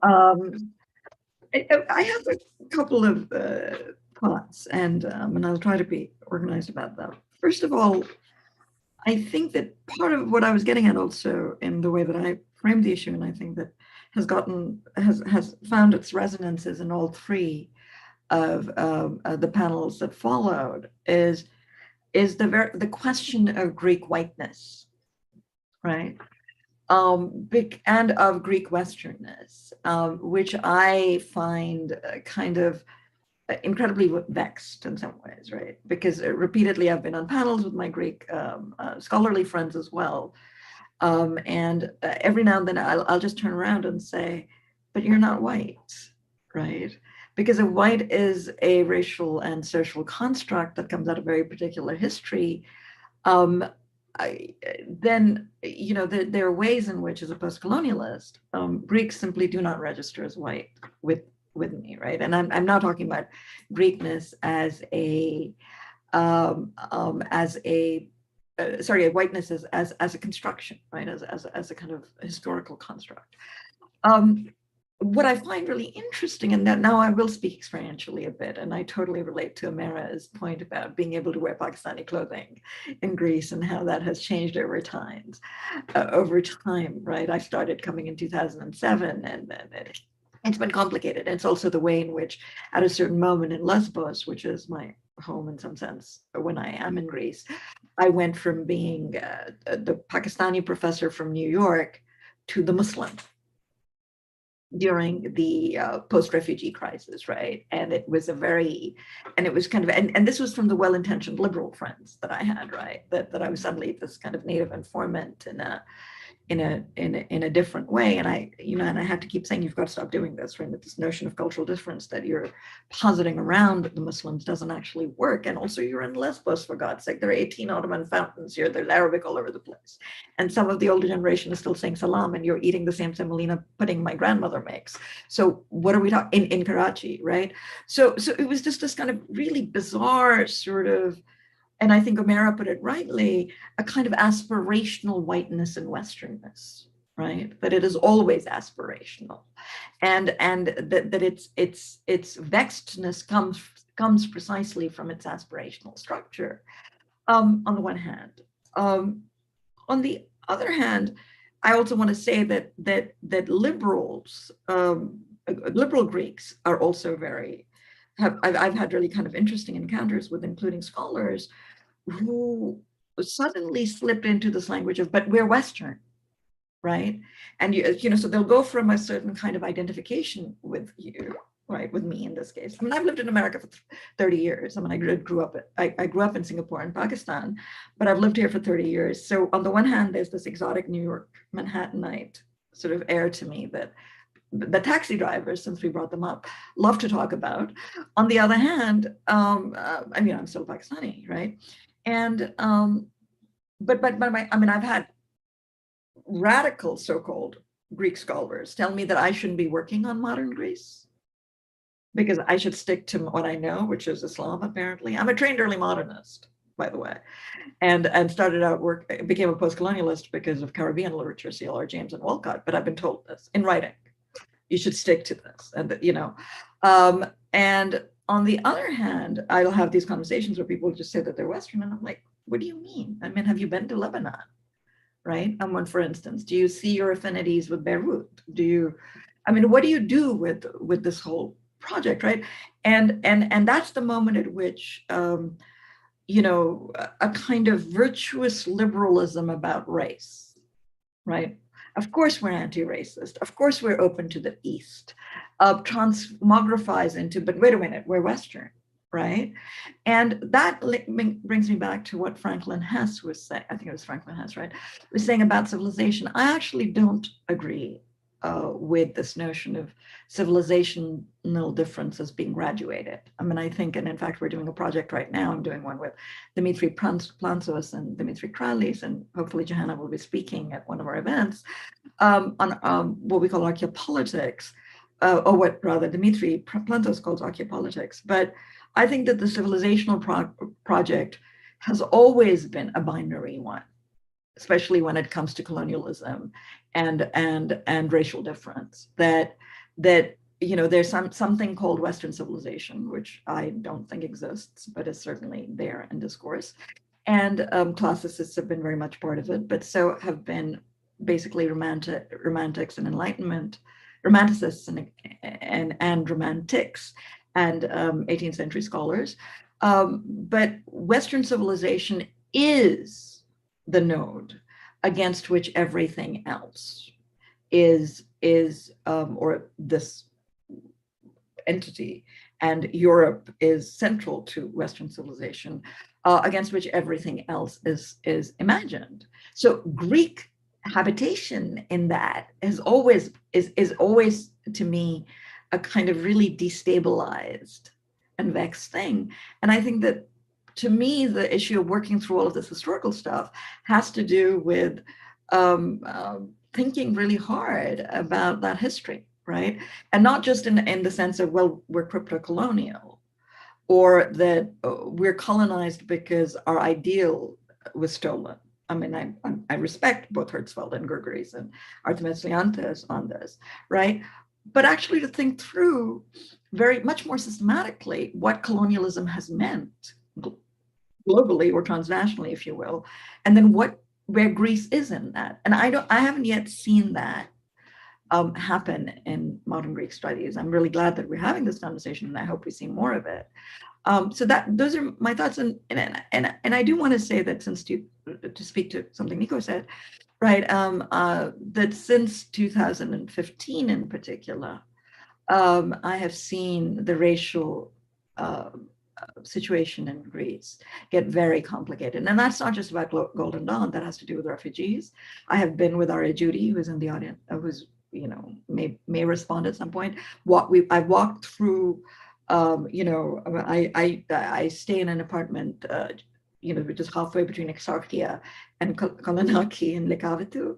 I have a couple of thoughts, and I'll try to be organized about them. First of all, I think that part of what I was getting at also in the way that I framed the issue, and I think that has found its resonances in all three of the panels that followed, is the question of Greek whiteness, right? And of Greek Westernness, which I find kind of incredibly vexed in some ways, right? Because repeatedly I've been on panels with my Greek scholarly friends as well. And every now and then I'll just turn around and say, but you're not white, right? Because if white is a racial and social construct that comes out of very particular history, then, you know, there are ways in which, as a post-colonialist, Greeks simply do not register as white with me, right? And I'm not talking about Greekness as a whiteness as a construction, right? As a kind of historical construct. What I find really interesting, and that now I will speak experientially a bit, and I totally relate to Amira's point about being able to wear Pakistani clothing in Greece and how that has changed over time, right? I started coming in 2007, and it's been complicated. It's also the way in which, at a certain moment in Lesbos, which is my home in some sense when I am in Greece, I went from being the Pakistani professor from New York to the Muslim during the post-refugee crisis, right? And it was and this was from the well-intentioned liberal friends that I had, right? That I was suddenly this kind of native informant in a different way. And I had to keep saying, you've got to stop doing this, right? That this notion of cultural difference that you're positing around the Muslims doesn't actually work. And also you're in Lesbos, for God's sake. There are 18 Ottoman fountains here. There's Arabic all over the place. And some of the older generation is still saying salam, and you're eating the same semolina pudding my grandmother makes. So what are we talking in Karachi, right? So it was just this kind of really bizarre sort of, and I think Amira put it rightly, a kind of aspirational whiteness and Westernness, right? That it is always aspirational, and that its vexedness comes precisely from its aspirational structure. On the one hand, on the other hand, I also want to say that liberals, liberal Greeks, are also I've had really kind of interesting encounters with, including scholars, who suddenly slipped into this language of, but we're Western, right? And so they'll go from a certain kind of identification with you, right? With me in this case. I mean, I've lived in America for 30 years. I mean, I grew up in Singapore and Pakistan, but I've lived here for 30 years. So on the one hand, there's this exotic New York Manhattanite sort of air to me that the taxi drivers, since we brought them up, love to talk about. On the other hand, I mean, I'm still Pakistani, right? And but I've had radical so-called Greek scholars tell me that I shouldn't be working on modern Greece because I should stick to what I know, which is Islam. Apparently, I'm a trained early modernist, by the way, and started out became a post-colonialist because of Caribbean literature, C.L.R. James and Walcott. But I've been told this in writing. You should stick to this, and and on the other hand, I'll have these conversations where people just say that they're Western, and I'm like, what do you mean? I mean, have you been to Lebanon, right? For instance, do you see your affinities with Beirut? What do you do with this whole project, right? And that's the moment at which, a kind of virtuous liberalism about race, right? Of course, we're anti-racist. Of course, we're open to the East. Transmogrifies into, but wait a minute, we're Western, right? And that brings me back to what Franklin Hess was saying. I think it was Franklin Hess, right? Was saying about civilization. I actually don't agree with this notion of civilizational differences being graduated. I mean, I think, and in fact, we're doing a project right now. I'm doing one with Dimitri Plantsos and Dimitri Kralis, and hopefully Johanna will be speaking at one of our events on what we call archaeopolitics, or what rather Dimitri Plantsos calls archaeopolitics. But I think that the civilizational project has always been a binary one, especially when it comes to colonialism and racial difference. That there's something called Western civilization, which I don't think exists, but is certainly there in discourse. And classicists have been very much part of it, but so have been basically romantics and Enlightenment, romanticists and romantics and 18th century scholars. But Western civilization is the node against which everything else is or this entity and Europe is central to Western civilization, against which everything else is imagined. So Greek habitation in that is always to me a kind of really destabilized and vexed thing. And I think that to me, the issue of working through all of this historical stuff has to do with thinking really hard about that history, right? And not just in the sense of, well, we're crypto-colonial, or that we're colonized because our ideal was stolen. I mean, I respect both Hertzfeld and Gergeries and Artemis Leontes on this, right? But actually to think through very much more systematically what colonialism has meant globally or transnationally, if you will, and then where Greece is in that. And I haven't yet seen that happen in modern Greek studies. I'm really glad that we're having this conversation, and I hope we see more of it. So those are my thoughts, and I do want to say that to speak to something Nico said, right? That since 2015 in particular, I have seen the racial situation in Greece get very complicated, and that's not just about Golden Dawn. That has to do with refugees. I have been with Arya Judy, who's in the audience, who's may respond at some point. I walked through. I stay in an apartment, which is halfway between Exarchia and Kolonaki in Lekavitu.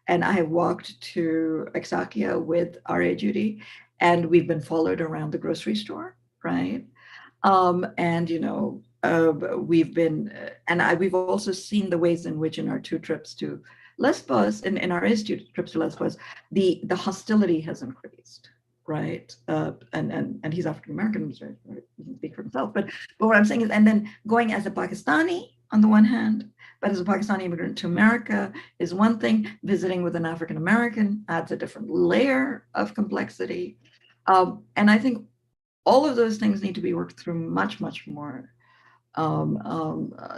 And I have walked to Exarchia with Arya Judy, and we've been followed around the grocery store, right? We've also seen the ways in which in our two trips to Lesbos, in our trips to Lesbos, the hostility has increased. Right, and he's African American, so he can speak for himself. But what I'm saying is, and then going as a Pakistani on the one hand, but as a Pakistani immigrant to America is one thing. Visiting with an African American adds a different layer of complexity, and I think all of those things need to be worked through much more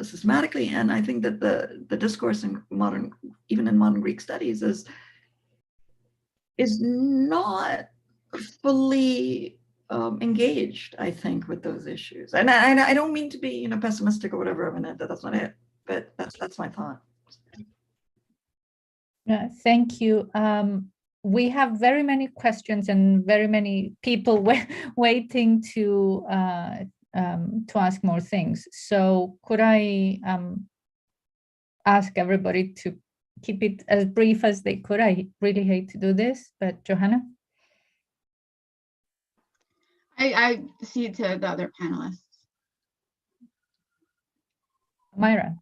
systematically. And I think that the discourse in modern Greek studies is not fully engaged, I think, with those issues. And I don't mean to be, pessimistic or whatever. I mean, that's not it. But that's my thought. Yeah, thank you. We have very many questions and very many people waiting to ask more things. So could I ask everybody to keep it as brief as they could? I really hate to do this, but Johanna? I cede to the other panelists. Myra.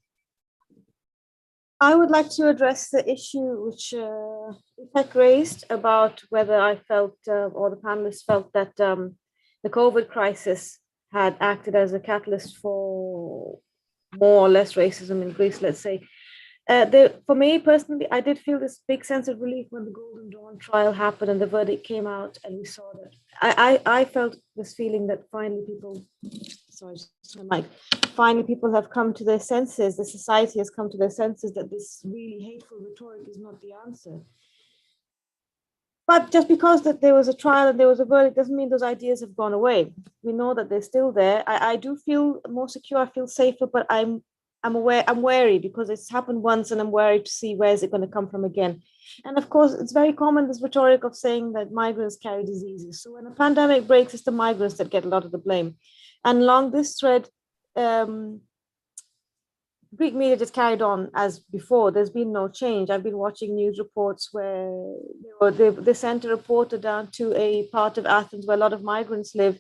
I would like to address the issue which Ipek raised about whether I felt, or the panelists felt, that the COVID crisis had acted as a catalyst for more or less racism in Greece, let's say. For me personally, I did feel this big sense of relief when the Golden Dawn trial happened and the verdict came out and we saw that. I felt this feeling that finally people, finally people have come to their senses, the society has come to their senses that this really hateful rhetoric is not the answer. But just because that there was a trial and there was a verdict doesn't mean those ideas have gone away. We know that they're still there. I do feel more secure, I feel safer, but I'm wary because it's happened once and I'm worried to see where is it going to come from again. And of course, it's very common, this rhetoric of saying that migrants carry diseases. So when a pandemic breaks, it's the migrants that get a lot of the blame. And along this thread, Greek media just carried on as before. There's been no change. I've been watching news reports where they sent a reporter down to a part of Athens where a lot of migrants live.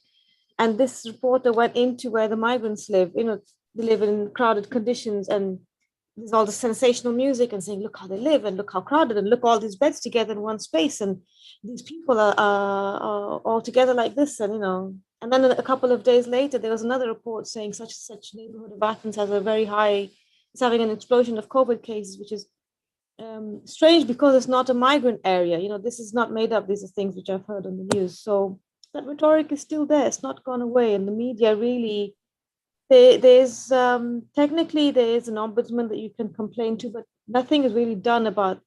And this reporter went into where the migrants live. They live in crowded conditions, and there's all the sensational music and saying, look how they live and look how crowded, and look all these beds together in one space, and these people are all together like this, and then a couple of days later there was another report saying such neighborhood of Athens has it's having an explosion of COVID cases, which is strange because it's not a migrant area. This is not made up. These are things which I've heard on the news. So that rhetoric is still there. It's not gone away, and the media really. There's technically there is an ombudsman that you can complain to, but nothing is really done about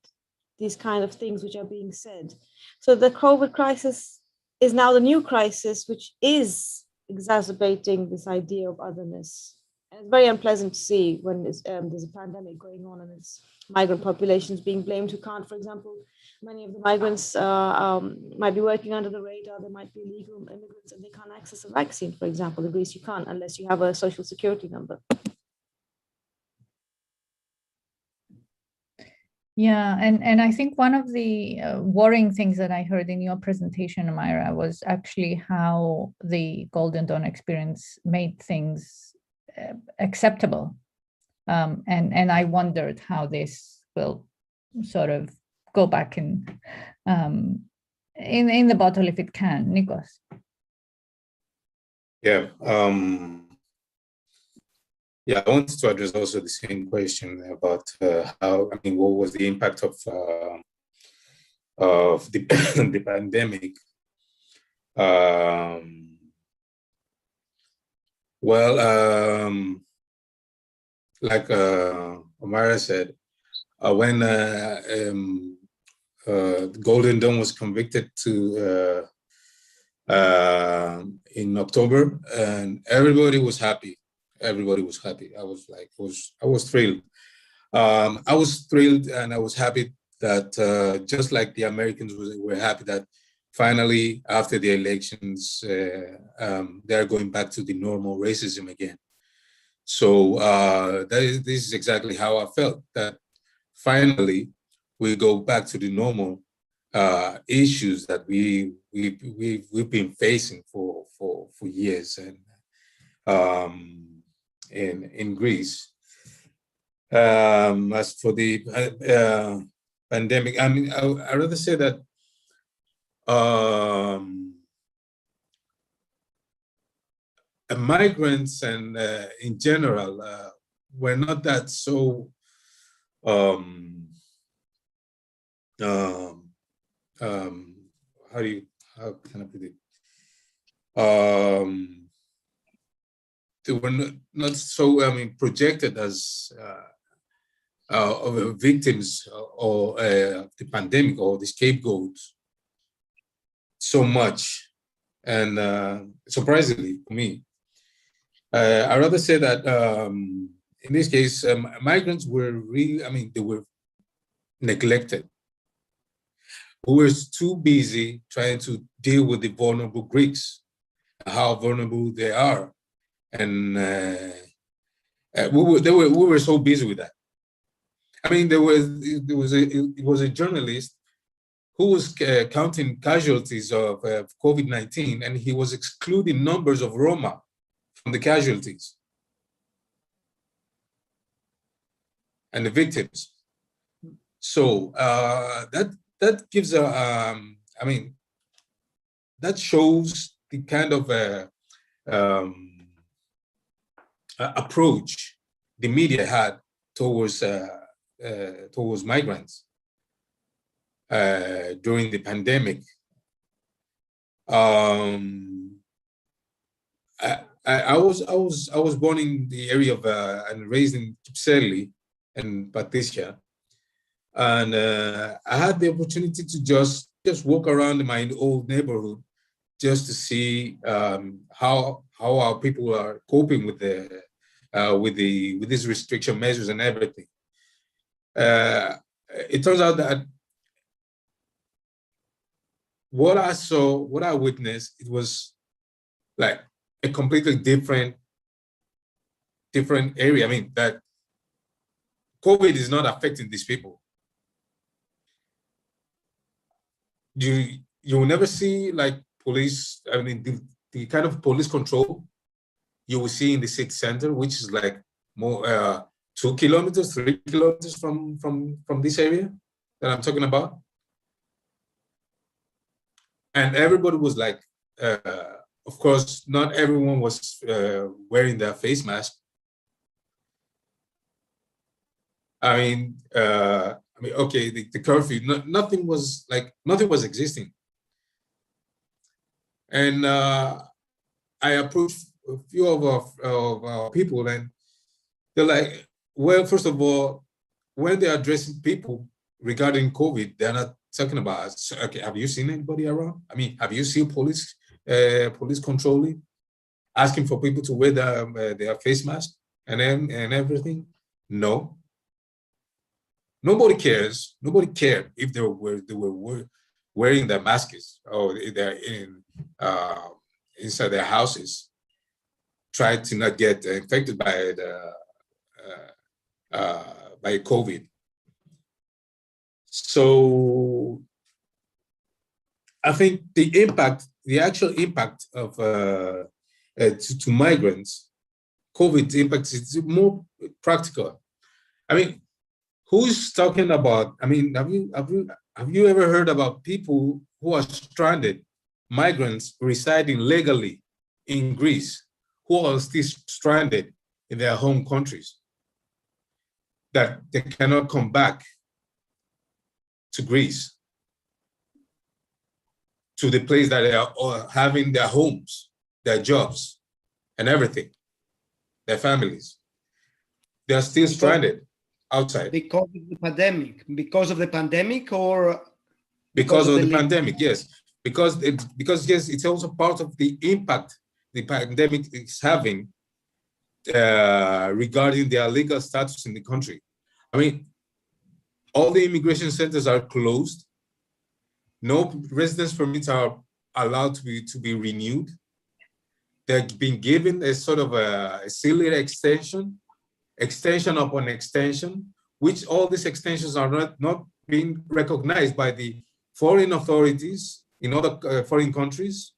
these kind of things which are being said. So the COVID crisis is now the new crisis, which is exacerbating this idea of otherness. And it's very unpleasant to see when there's a pandemic going on and it's migrant populations being blamed who can't, for example, many of the migrants might be working under the radar, they might be illegal immigrants and they can't access a vaccine, for example. In Greece, you can't unless you have a social security number. Yeah, and I think one of the worrying things that I heard in your presentation, Amira, was actually how the Golden Dawn experience made things acceptable. And I wondered how this will sort of go back in the bottle if it can. Nikos. Yeah. Yeah, I wanted to address also the same question about what was the impact of the, the pandemic. Like Amira said, when Golden Dawn was convicted to in October, and everybody was happy. Everybody was happy. I was thrilled. I was thrilled and I was happy that just like the Americans were happy that finally after the elections, they're going back to the normal racism again. So this is exactly how I felt, that finally we go back to the normal issues that we've been facing for years and in Greece. As for the pandemic, I mean, I'd rather say that migrants and in general were not that so how can I put it? They were not so projected as victims or the pandemic or the scapegoats so much, and surprisingly for me, I rather say that in this case, migrants were really, they were neglected. We were too busy trying to deal with the vulnerable Greeks, how vulnerable they are. And we were so busy with that. I mean, it was a journalist who was counting casualties of COVID-19, and he was excluding numbers of Roma from the casualties and the victims. So that gives that shows the kind of approach the media had towards migrants during the pandemic. I was born in the area of and raised in Kypseli and Patricia, and I had the opportunity to just walk around in my old neighborhood just to see how our people are coping with these restriction measures and everything. It turns out that what I saw, what I witnessed, it was like a completely different area. I mean, that COVID is not affecting these people. You will never see like police, I mean, the kind of police control you will see in the city center, which is like more 2 kilometers, 3 kilometers from this area that I'm talking about. And everybody was like, of course, not everyone was wearing their face mask. I mean, okay, the curfew, nothing was existing. And I approached a few of our people, and they're like, well, first of all, when they're addressing people regarding COVID, they're not talking about, okay, have you seen anybody around? I mean, have you seen police controlling? asking for people to wear their face mask and everything? No. Nobody cares. Nobody cared if they were wearing their masks or they're inside their houses, trying to not get infected by by COVID. So I think the actual impact of to migrants, COVID impact is more practical. I mean, who's talking about? I mean, have you ever heard about people who are stranded, migrants residing legally in Greece, who are still stranded in their home countries, that they cannot come back to Greece, to the place that they are having their homes, their jobs, and everything, their families? They are still stranded outside. Because of the pandemic? Because of the pandemic, or because of the pandemic? Yes, because yes, it's also part of the impact the pandemic is having regarding their legal status in the country. I mean, all the immigration centers are closed. No residence permits are allowed to be renewed. They've been given a sort of a silly extension upon extension, which all these extensions are not being recognized by the foreign authorities in other foreign countries.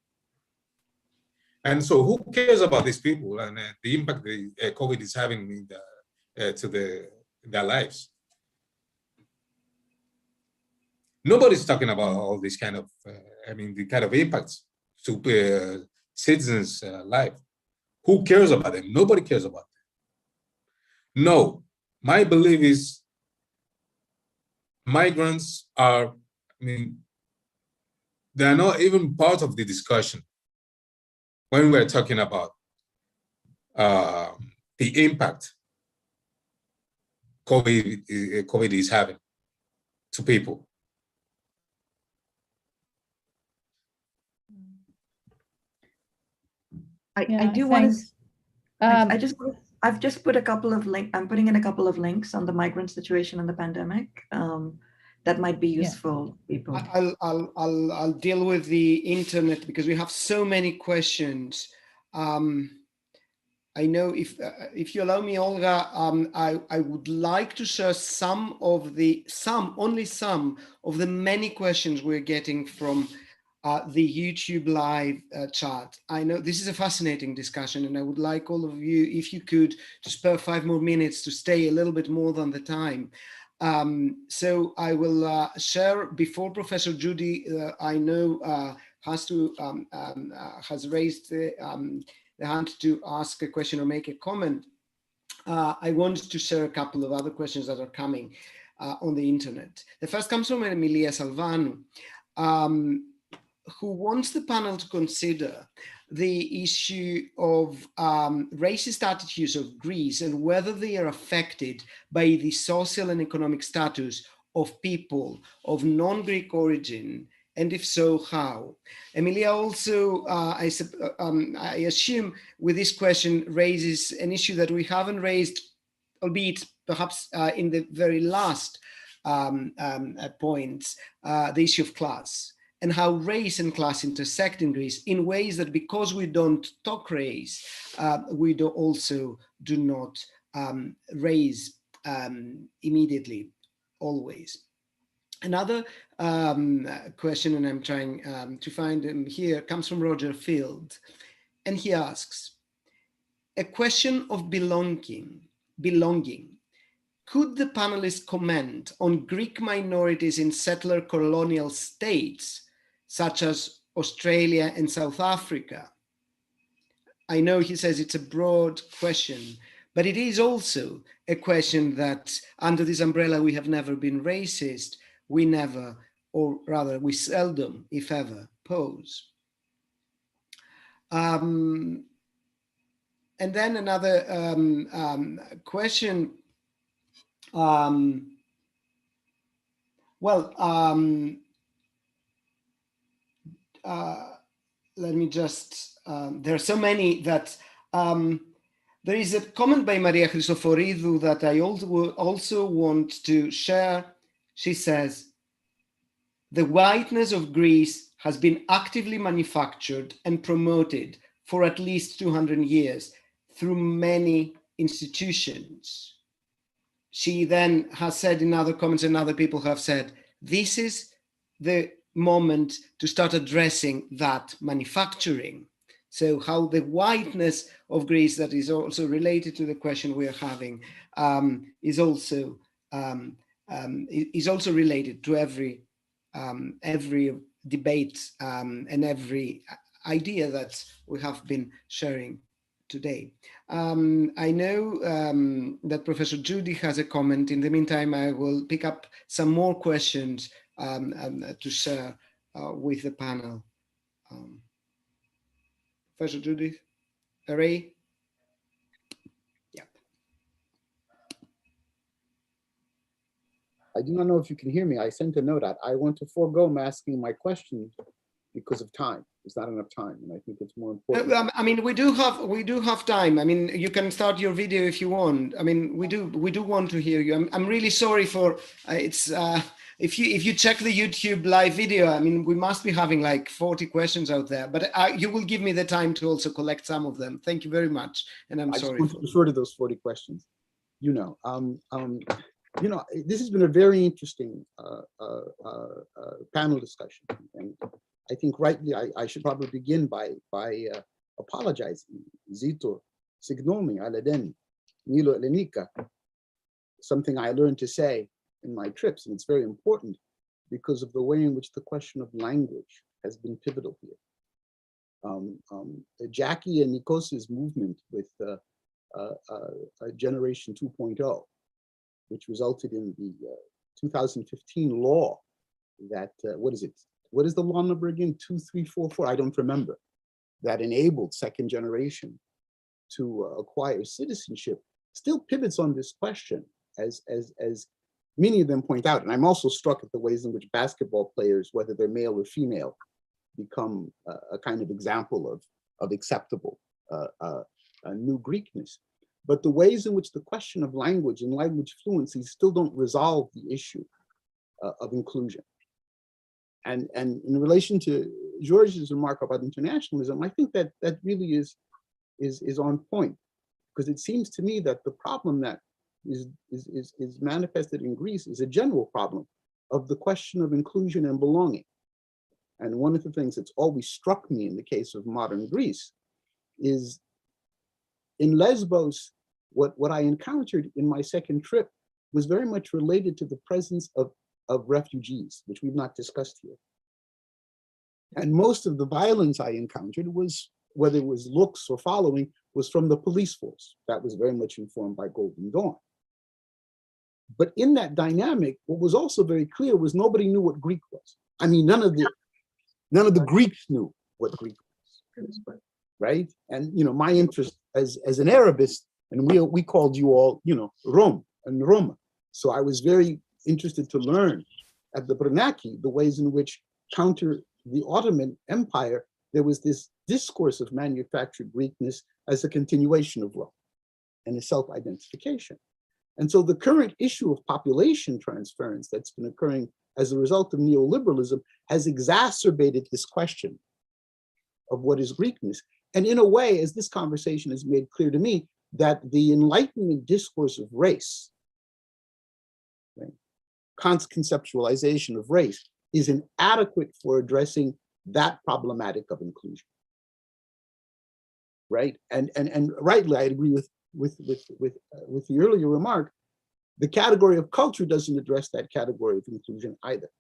And so who cares about these people and the impact the COVID is having in their lives? Nobody's talking about all these kind of, the kind of impacts to citizens' life. Who cares about them? Nobody cares about them. No, my belief is migrants are, they're not even part of the discussion when we're talking about the impact COVID is having to people. I do want to. I've just put a couple of links. I'm putting in a couple of links on the migrant situation and the pandemic that might be useful to people. I'll deal with the internet because we have so many questions. I know if you allow me, Olga, I would like to share only some of the many questions we're getting from the YouTube live chat. I know this is a fascinating discussion, and I would like all of you, if you could, to spare 5 more minutes to stay a little bit more than the time. So I will share before Professor Judy, I know has raised the hand to ask a question or make a comment. I want to share a couple of other questions that are coming on the internet. The first comes from Emilia Salvanu, who wants the panel to consider the issue of racist attitudes of Greece and whether they are affected by the social and economic status of people of non-Greek origin, and if so, how? Emilia also, I assume with this question, raises an issue that we haven't raised, albeit perhaps in the very last points, the issue of class, and how race and class intersect in Greece in ways that, because we don't talk race, we also do not raise immediately, always. Another question, and I'm trying to find him here, comes from Roger Field, and he asks, a question of belonging. Could the panelists comment on Greek minorities in settler colonial states, such as Australia and South Africa? I know he says it's a broad question, but it is also a question that under this umbrella, we have never been racist. We never, or rather we seldom, if ever, pose. And then another question. let me just, there are so many that, there is a comment by Maria Christoforidou that I also want to share. She says, the whiteness of Greece has been actively manufactured and promoted for at least 200 years through many institutions. She then has said in other comments, and other people have said, this is the moment to start addressing that manufacturing. So how the whiteness of Greece, that is also related to the question we are having, is also related to every debate and every idea that we have been sharing today. I know that Professor Judy has a comment. In the meantime, I will pick up some more questions to share with the panel. Professor Judy, Ray? Yeah. I do not know if you can hear me. I sent a note out. I want to forego asking my question because of time. There's not enough time, and I think it's more important. I mean, we do have time. I mean, you can start your video if you want. I mean, we do want to hear you. I'm really sorry for if you check the YouTube live video. I mean, we must be having like 40 questions out there, but you will give me the time to also collect some of them. Thank you very much, and I'm sorry. I just want to refer to those 40 questions. You know, this has been a very interesting panel discussion, and I think rightly I should probably begin by apologizing. Zito, signomi, aleden, nilo elenika. Something I learned to say in my trips, and it's very important because of the way in which the question of language has been pivotal here. Jackie and Nikos's movement with Generation 2.0, which resulted in the 2015 law that, what is it? What is the law number again? 2344, I don't remember, that enabled second generation to acquire citizenship, still pivots on this question, as many of them point out. And I'm also struck at the ways in which basketball players, whether they're male or female, become a kind of example of acceptable new Greekness. But the ways in which the question of language and language fluency still don't resolve the issue of inclusion. And in relation to George's remark about internationalism, I think that really is on point, because it seems to me that the problem that is manifested in Greece is a general problem of the question of inclusion and belonging. And one of the things that's always struck me in the case of modern Greece is in Lesbos, what I encountered in my second trip was very much related to the presence of refugees, which we've not discussed here. And most of the violence I encountered was, whether it was looks or following, was from the police force. That was very much informed by Golden Dawn. But in that dynamic, what was also very clear was nobody knew what Greek was. I mean, none of the Greeks knew what Greek was, right? And my interest as an Arabist, and we called you all, Rome and Roma. So I was very interested to learn at the Brunaki the ways in which, counter the Ottoman Empire, there was this discourse of manufactured Greekness as a continuation of Rome and a self-identification. And so the current issue of population transference that's been occurring as a result of neoliberalism has exacerbated this question of what is Greekness. And in a way, as this conversation has made clear to me, that the Enlightenment discourse of race, right, Kant's conceptualization of race, is inadequate for addressing that problematic of inclusion, right? And rightly, I agree with the earlier remark. The category of culture doesn't address that category of inclusion either,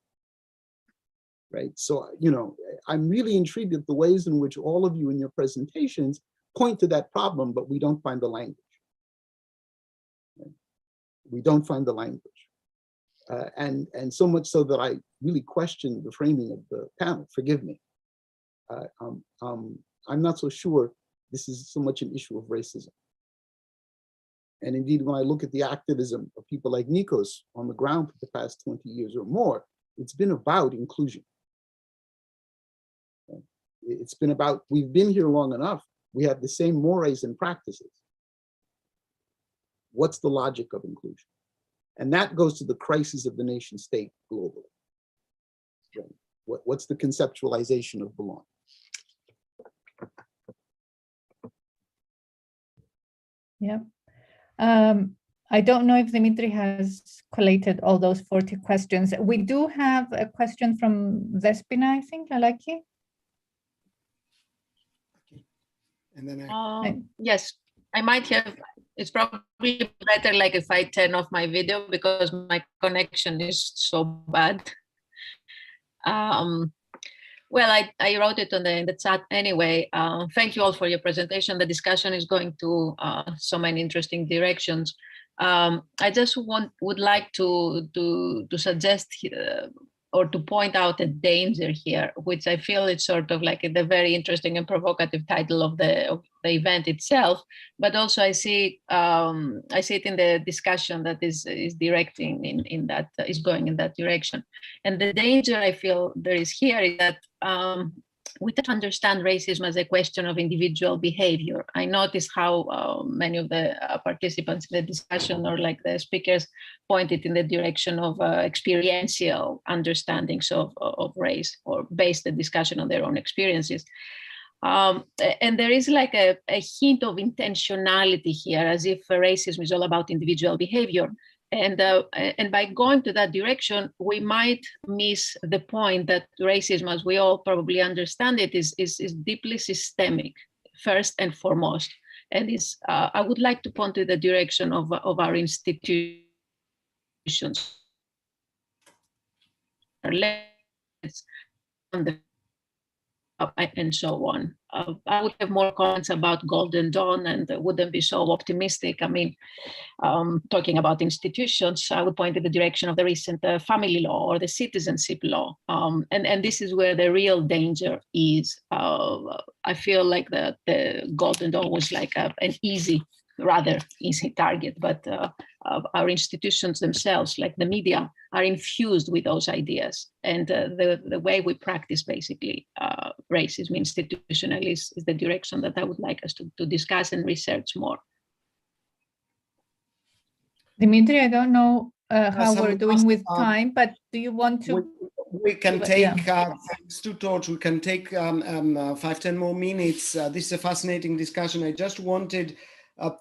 right? So, I'm really intrigued at the ways in which all of you in your presentations point to that problem, but we don't find the language. Right? We don't find the language. And so much so that I really question the framing of the panel, forgive me. I'm not so sure this is so much an issue of racism. And indeed, when I look at the activism of people like Nikos on the ground for the past 20 years or more, it's been about inclusion. It's been about, we've been here long enough. We have the same mores and practices. What's the logic of inclusion? And that goes to the crisis of the nation state globally. What's the conceptualization of belonging? Yeah. I don't know if Dimitri has collated all those 40 questions. We do have a question from Despina, I think, Lalaki. And then yes, I might have, it's probably better like if I turn off my video because my connection is so bad. Well, I wrote it in the chat anyway. Thank you all for your presentation. The discussion is going to so many interesting directions. I just would like to suggest or to point out a danger here, which I feel is sort of like the very interesting and provocative title of the event itself, but also I see it in the discussion that is directing in that is going in that direction. And the danger I feel there is here is that we don't understand racism as a question of individual behavior. I noticed how many of the participants in the discussion or like the speakers pointed in the direction of experiential understandings of race or based the discussion on their own experiences. And there is like a hint of intentionality here, as if racism is all about individual behavior. And by going to that direction, we might miss the point that racism, as we all probably understand it, is deeply systemic, first and foremost. And I would like to point to the direction of our institutions. And so on. I would have more comments about Golden Dawn and wouldn't be so optimistic. I mean, talking about institutions, I would point in the direction of the recent family law or the citizenship law. And this is where the real danger is. I feel like the Golden Dawn was like an rather easy target, but our institutions themselves, like the media, are infused with those ideas. And the way we practice basically racism institutionally is the direction that I would like us to discuss and research more. Dimitri, I don't know how we're doing with time, but do you want to? We can take, thanks to Torch, we can take 5-10 more minutes. This is a fascinating discussion. I just wanted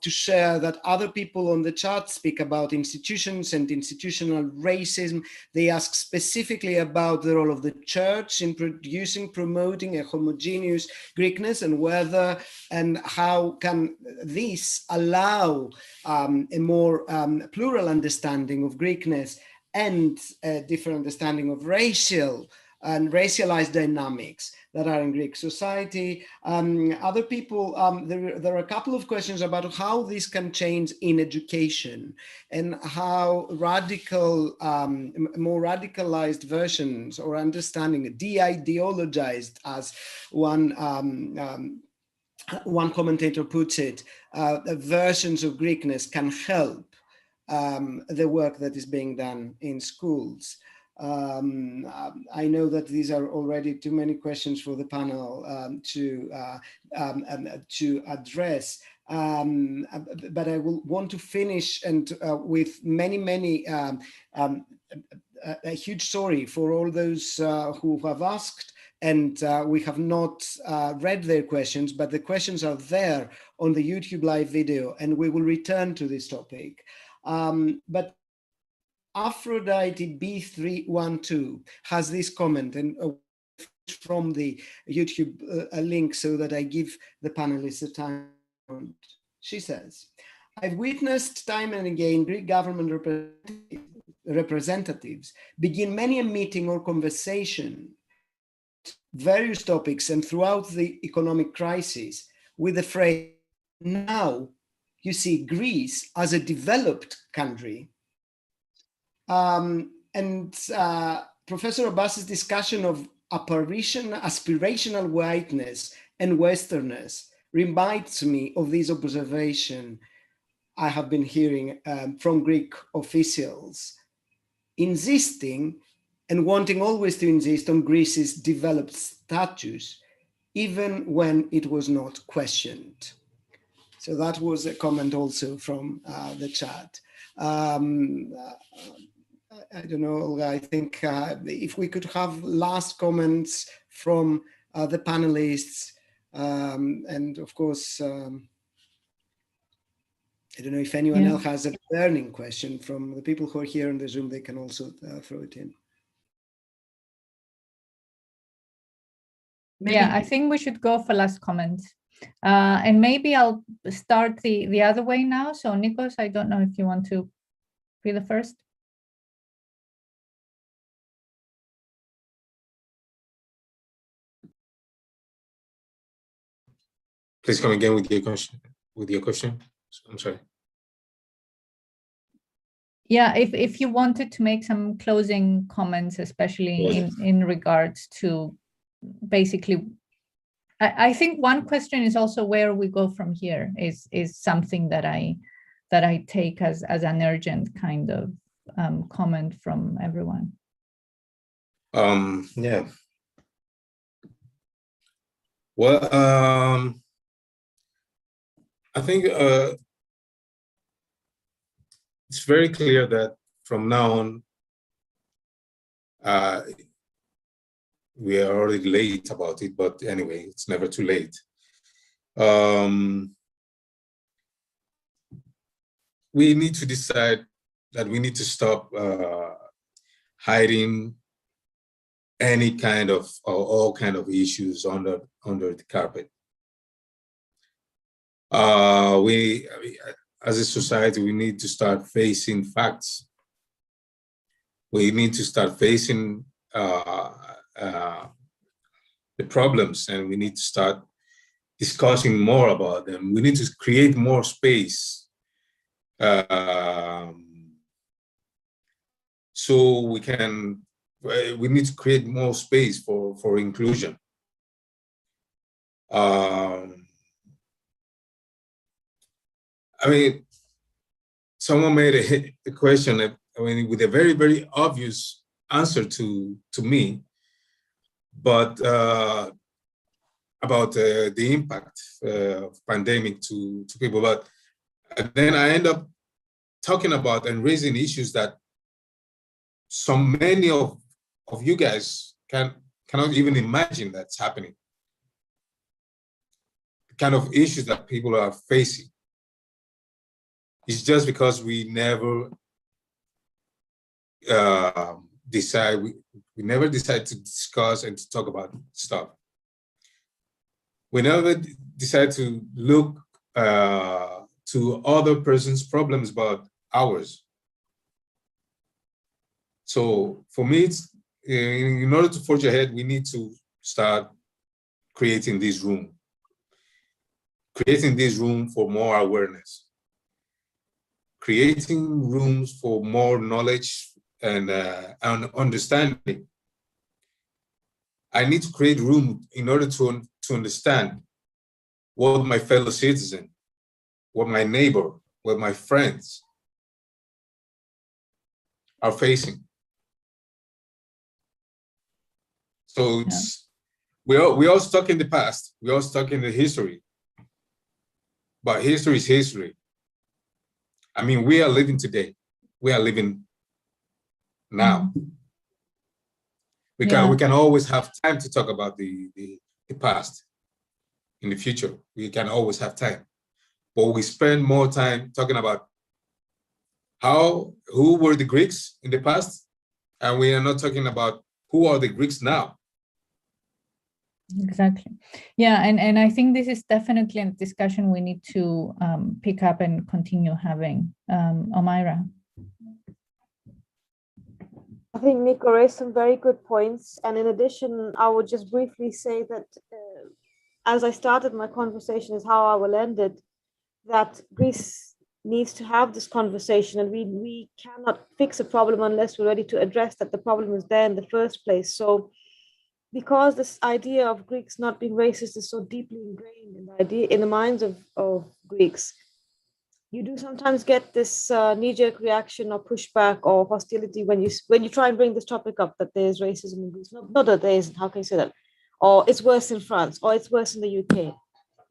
to share that other people on the chat speak about institutions and institutional racism. They ask specifically about the role of the church in promoting a homogeneous Greekness, and whether and how can this allow a more plural understanding of Greekness and a different understanding of racial and racialized dynamics that are in Greek society. Other people, there are a couple of questions about how this can change in education and how radical, more radicalized versions or understanding, de-ideologized, as one commentator puts it, versions of Greekness can help the work that is being done in schools. I know that these are already too many questions for the panel to address, but I will want to finish and with many a huge sorry for all those who have asked, and we have not read their questions, but the questions are there on the YouTube live video, and we will return to this topic. But Aphrodite B312 has this comment, and from the YouTube link so that I give the panelists a time. She says, I've witnessed time and again Greek government representatives begin many a meeting or conversation, various topics and throughout the economic crisis with the phrase, now you see Greece as a developed country. Professor Abbas's discussion of aspirational whiteness and Westernness reminds me of this observation I have been hearing from Greek officials, insisting and wanting always to insist on Greece's developed status, even when it was not questioned. So that was a comment also from the chat. I don't know, Olga, I think if we could have last comments from the panelists, and of course, I don't know if anyone else has a burning question from the people who are here in the Zoom, they can also throw it in. Yeah, I think we should go for last comments. And maybe I'll start the other way now. So Nikos, I don't know if you want to be the first. Please come again with your question. I'm sorry. Yeah, if you wanted to make some closing comments, especially in regards to basically, I think one question is also where we go from here is something that I take as an urgent kind of comment from everyone. Yeah. Well, I think it's very clear that from now on, we are already late about it, but anyway, it's never too late. We need to decide that we need to stop hiding any kind of, or all kind of issues under the carpet. We, as a society, we need to start facing facts. We need to start facing the problems, and we need to start discussing more about them. We need to create more space so we need to create more space for inclusion. I mean, someone made a question, I mean, with a very, very obvious answer to me, but about the impact of pandemic to people. But then I end up talking about and raising issues that so many of you guys cannot even imagine that's happening. The kind of issues that people are facing. It's just because we never decide to discuss and to talk about stuff. We never decide to look to other person's problems about ours. So for me, it's in order to forge ahead, we need to start creating this room for more awareness, creating rooms for more knowledge and understanding. I need to create room in order to understand what my fellow citizen, what my neighbor, what my friends are facing. So it's, we're all stuck in the past. We're all stuck in the history. But history is history. I mean, we are living today. We are living now. We can always have time to talk about the past. In the future, we can always have time. But we spend more time talking about who were the Greeks in the past, and we are not talking about who are the Greeks now. Exactly. Yeah, and I think this is definitely a discussion we need to pick up and continue having. Omaira. I think Nico raised some very good points. And in addition, I would just briefly say that as I started my conversation is how I will end it, that Greece needs to have this conversation, and we cannot fix a problem unless we're ready to address that the problem is there in the first place. So because this idea of Greeks not being racist is so deeply ingrained in the minds of Greeks, you do sometimes get this knee-jerk reaction or pushback or hostility when you try and bring this topic up, that there's racism in Greece. Not that there isn't, how can you say that? or it's worse in France, or it's worse in the UK.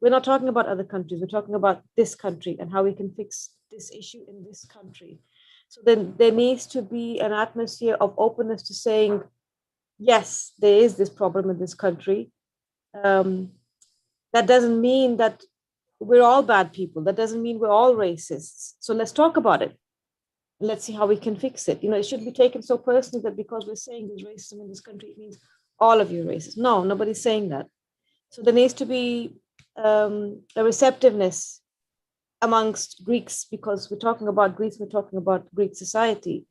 We're not talking about other countries. We're talking about this country and how we can fix this issue in this country. So then there needs to be an atmosphere of openness to saying, yes, there is this problem in this country. That doesn't mean that we're all bad people. That doesn't mean we're all racists. So let's talk about it. Let's see how we can fix it. It shouldn't be taken so personally that because we're saying there's racism in this country, it means all of you are racist. No, nobody's saying that. So there needs to be a receptiveness amongst Greeks, because we're talking about Greece, we're talking about Greek society.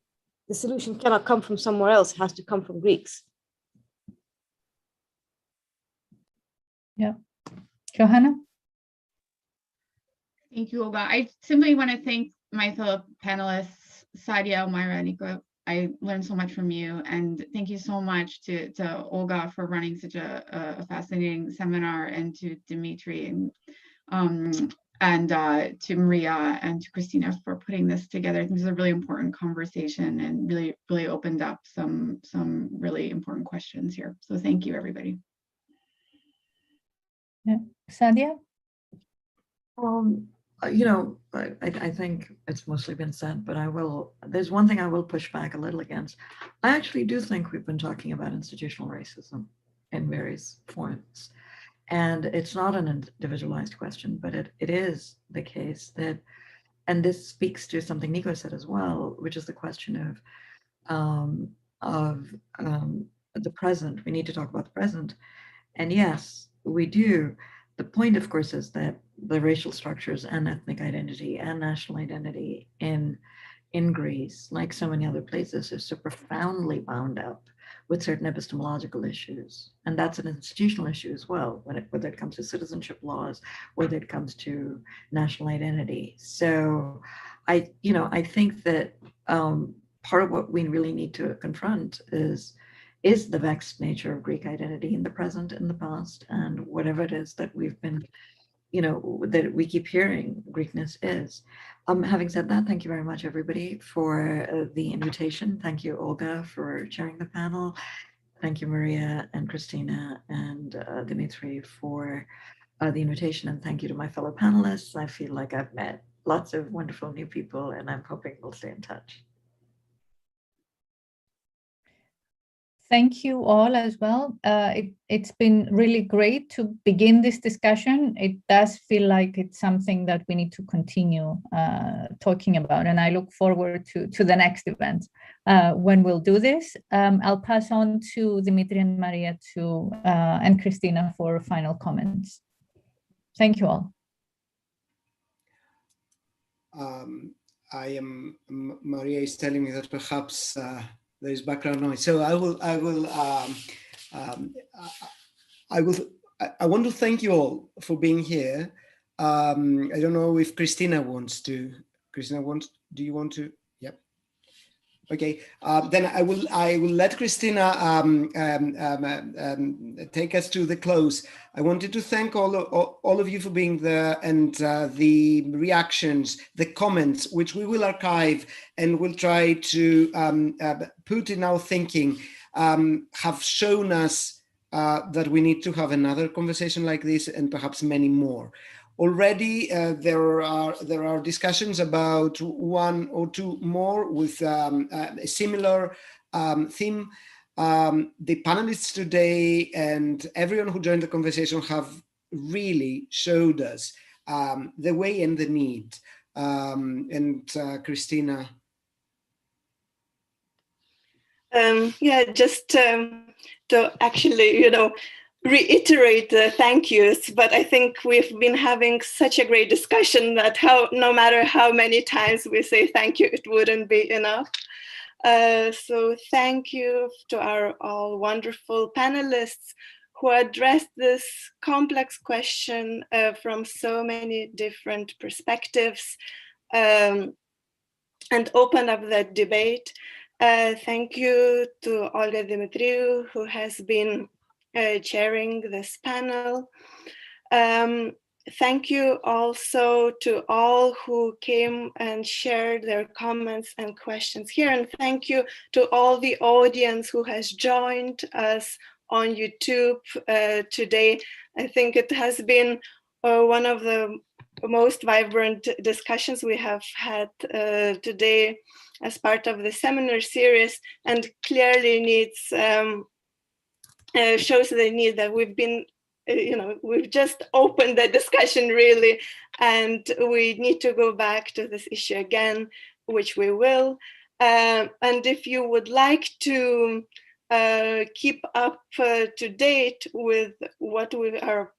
The solution cannot come from somewhere else, it has to come from Greeks. Yeah. Johanna? Thank you, Olga. I simply want to thank my fellow panelists, Sadia, Myra, Nico. I learned so much from you, and thank you so much to Olga for running such a fascinating seminar, and to Dimitri and to Maria and to Christina for putting this together. I think this is a really important conversation and really opened up some really important questions here. So thank you, everybody. Yeah, Sadia? I think it's mostly been said, but there's one thing I will push back a little against. I actually do think we've been talking about institutional racism in various forms. And it's not an individualized question, but it is the case that, and this speaks to something Nico said as well, which is the question of the present. We need to talk about the present. And yes, we do. The point, of course, is that the racial structures and ethnic identity and national identity in Greece, like so many other places, is so profoundly bound up with certain epistemological issues. And that's an institutional issue as well, whether it comes to citizenship laws, whether it comes to national identity. So I think that part of what we really need to confront is the vexed nature of Greek identity in the present, in the past, and whatever it is that we've been, that we keep hearing Greekness is. Having said that, thank you very much, everybody, for the invitation. Thank you, Olga, for chairing the panel. Thank you, Maria and Christina and Dimitri, for the invitation. And thank you to my fellow panelists. I feel like I've met lots of wonderful new people, and I'm hoping we'll stay in touch. Thank you all as well. It's been really great to begin this discussion. It does feel like it's something that we need to continue talking about, and I look forward to the next event when we'll do this. I'll pass on to Dimitri and Maria and Christina for final comments. Thank you all. Maria is telling me that perhaps there is background noise, so I want to thank you all for being here. I don't know if Christina wants to. Do you want to? Yep. Okay. Then I will let Christina take us to the close. I wanted to thank all of you for being there, and the reactions, the comments, which we will archive and will try to put in our thinking, have shown us that we need to have another conversation like this, and perhaps many more. Already, there are discussions about one or two more with a similar theme. The panelists today and everyone who joined the conversation have really showed us the way and the need. And Christina. Just to actually, reiterate the thank yous, but I think we've been having such a great discussion that no matter how many times we say thank you, it wouldn't be enough. So thank you to our all wonderful panelists who addressed this complex question from so many different perspectives and opened up that debate. Thank you to Olga Dimitriou, who has been chairing this panel. Thank you also to all who came and shared their comments and questions here. And thank you to all the audience who has joined us on YouTube today. I think it has been one of the most vibrant discussions we have had today as part of the seminar series, and clearly needs shows the need that we've been, we've just opened the discussion really, and we need to go back to this issue again, which we will. And if you would like to keep up to date with what we are,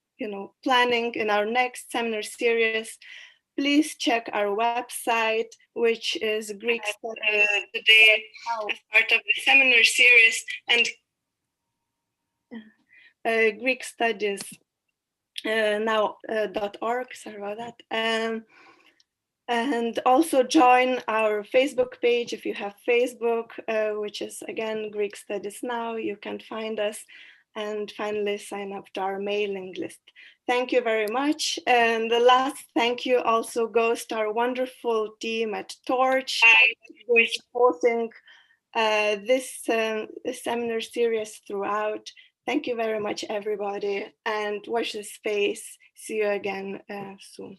planning in our next seminar series, please check our website, which is Greek Studies today as part of the seminar series, and Greek Studies now.org, sorry about that. And also join our Facebook page if you have Facebook, which is again Greek Studies Now. You can find us, and finally sign up to our mailing list. Thank you very much. And the last thank you also goes to our wonderful team at Torch, who is supporting this seminar series throughout. Thank you very much, everybody, and watch this space. See you again soon.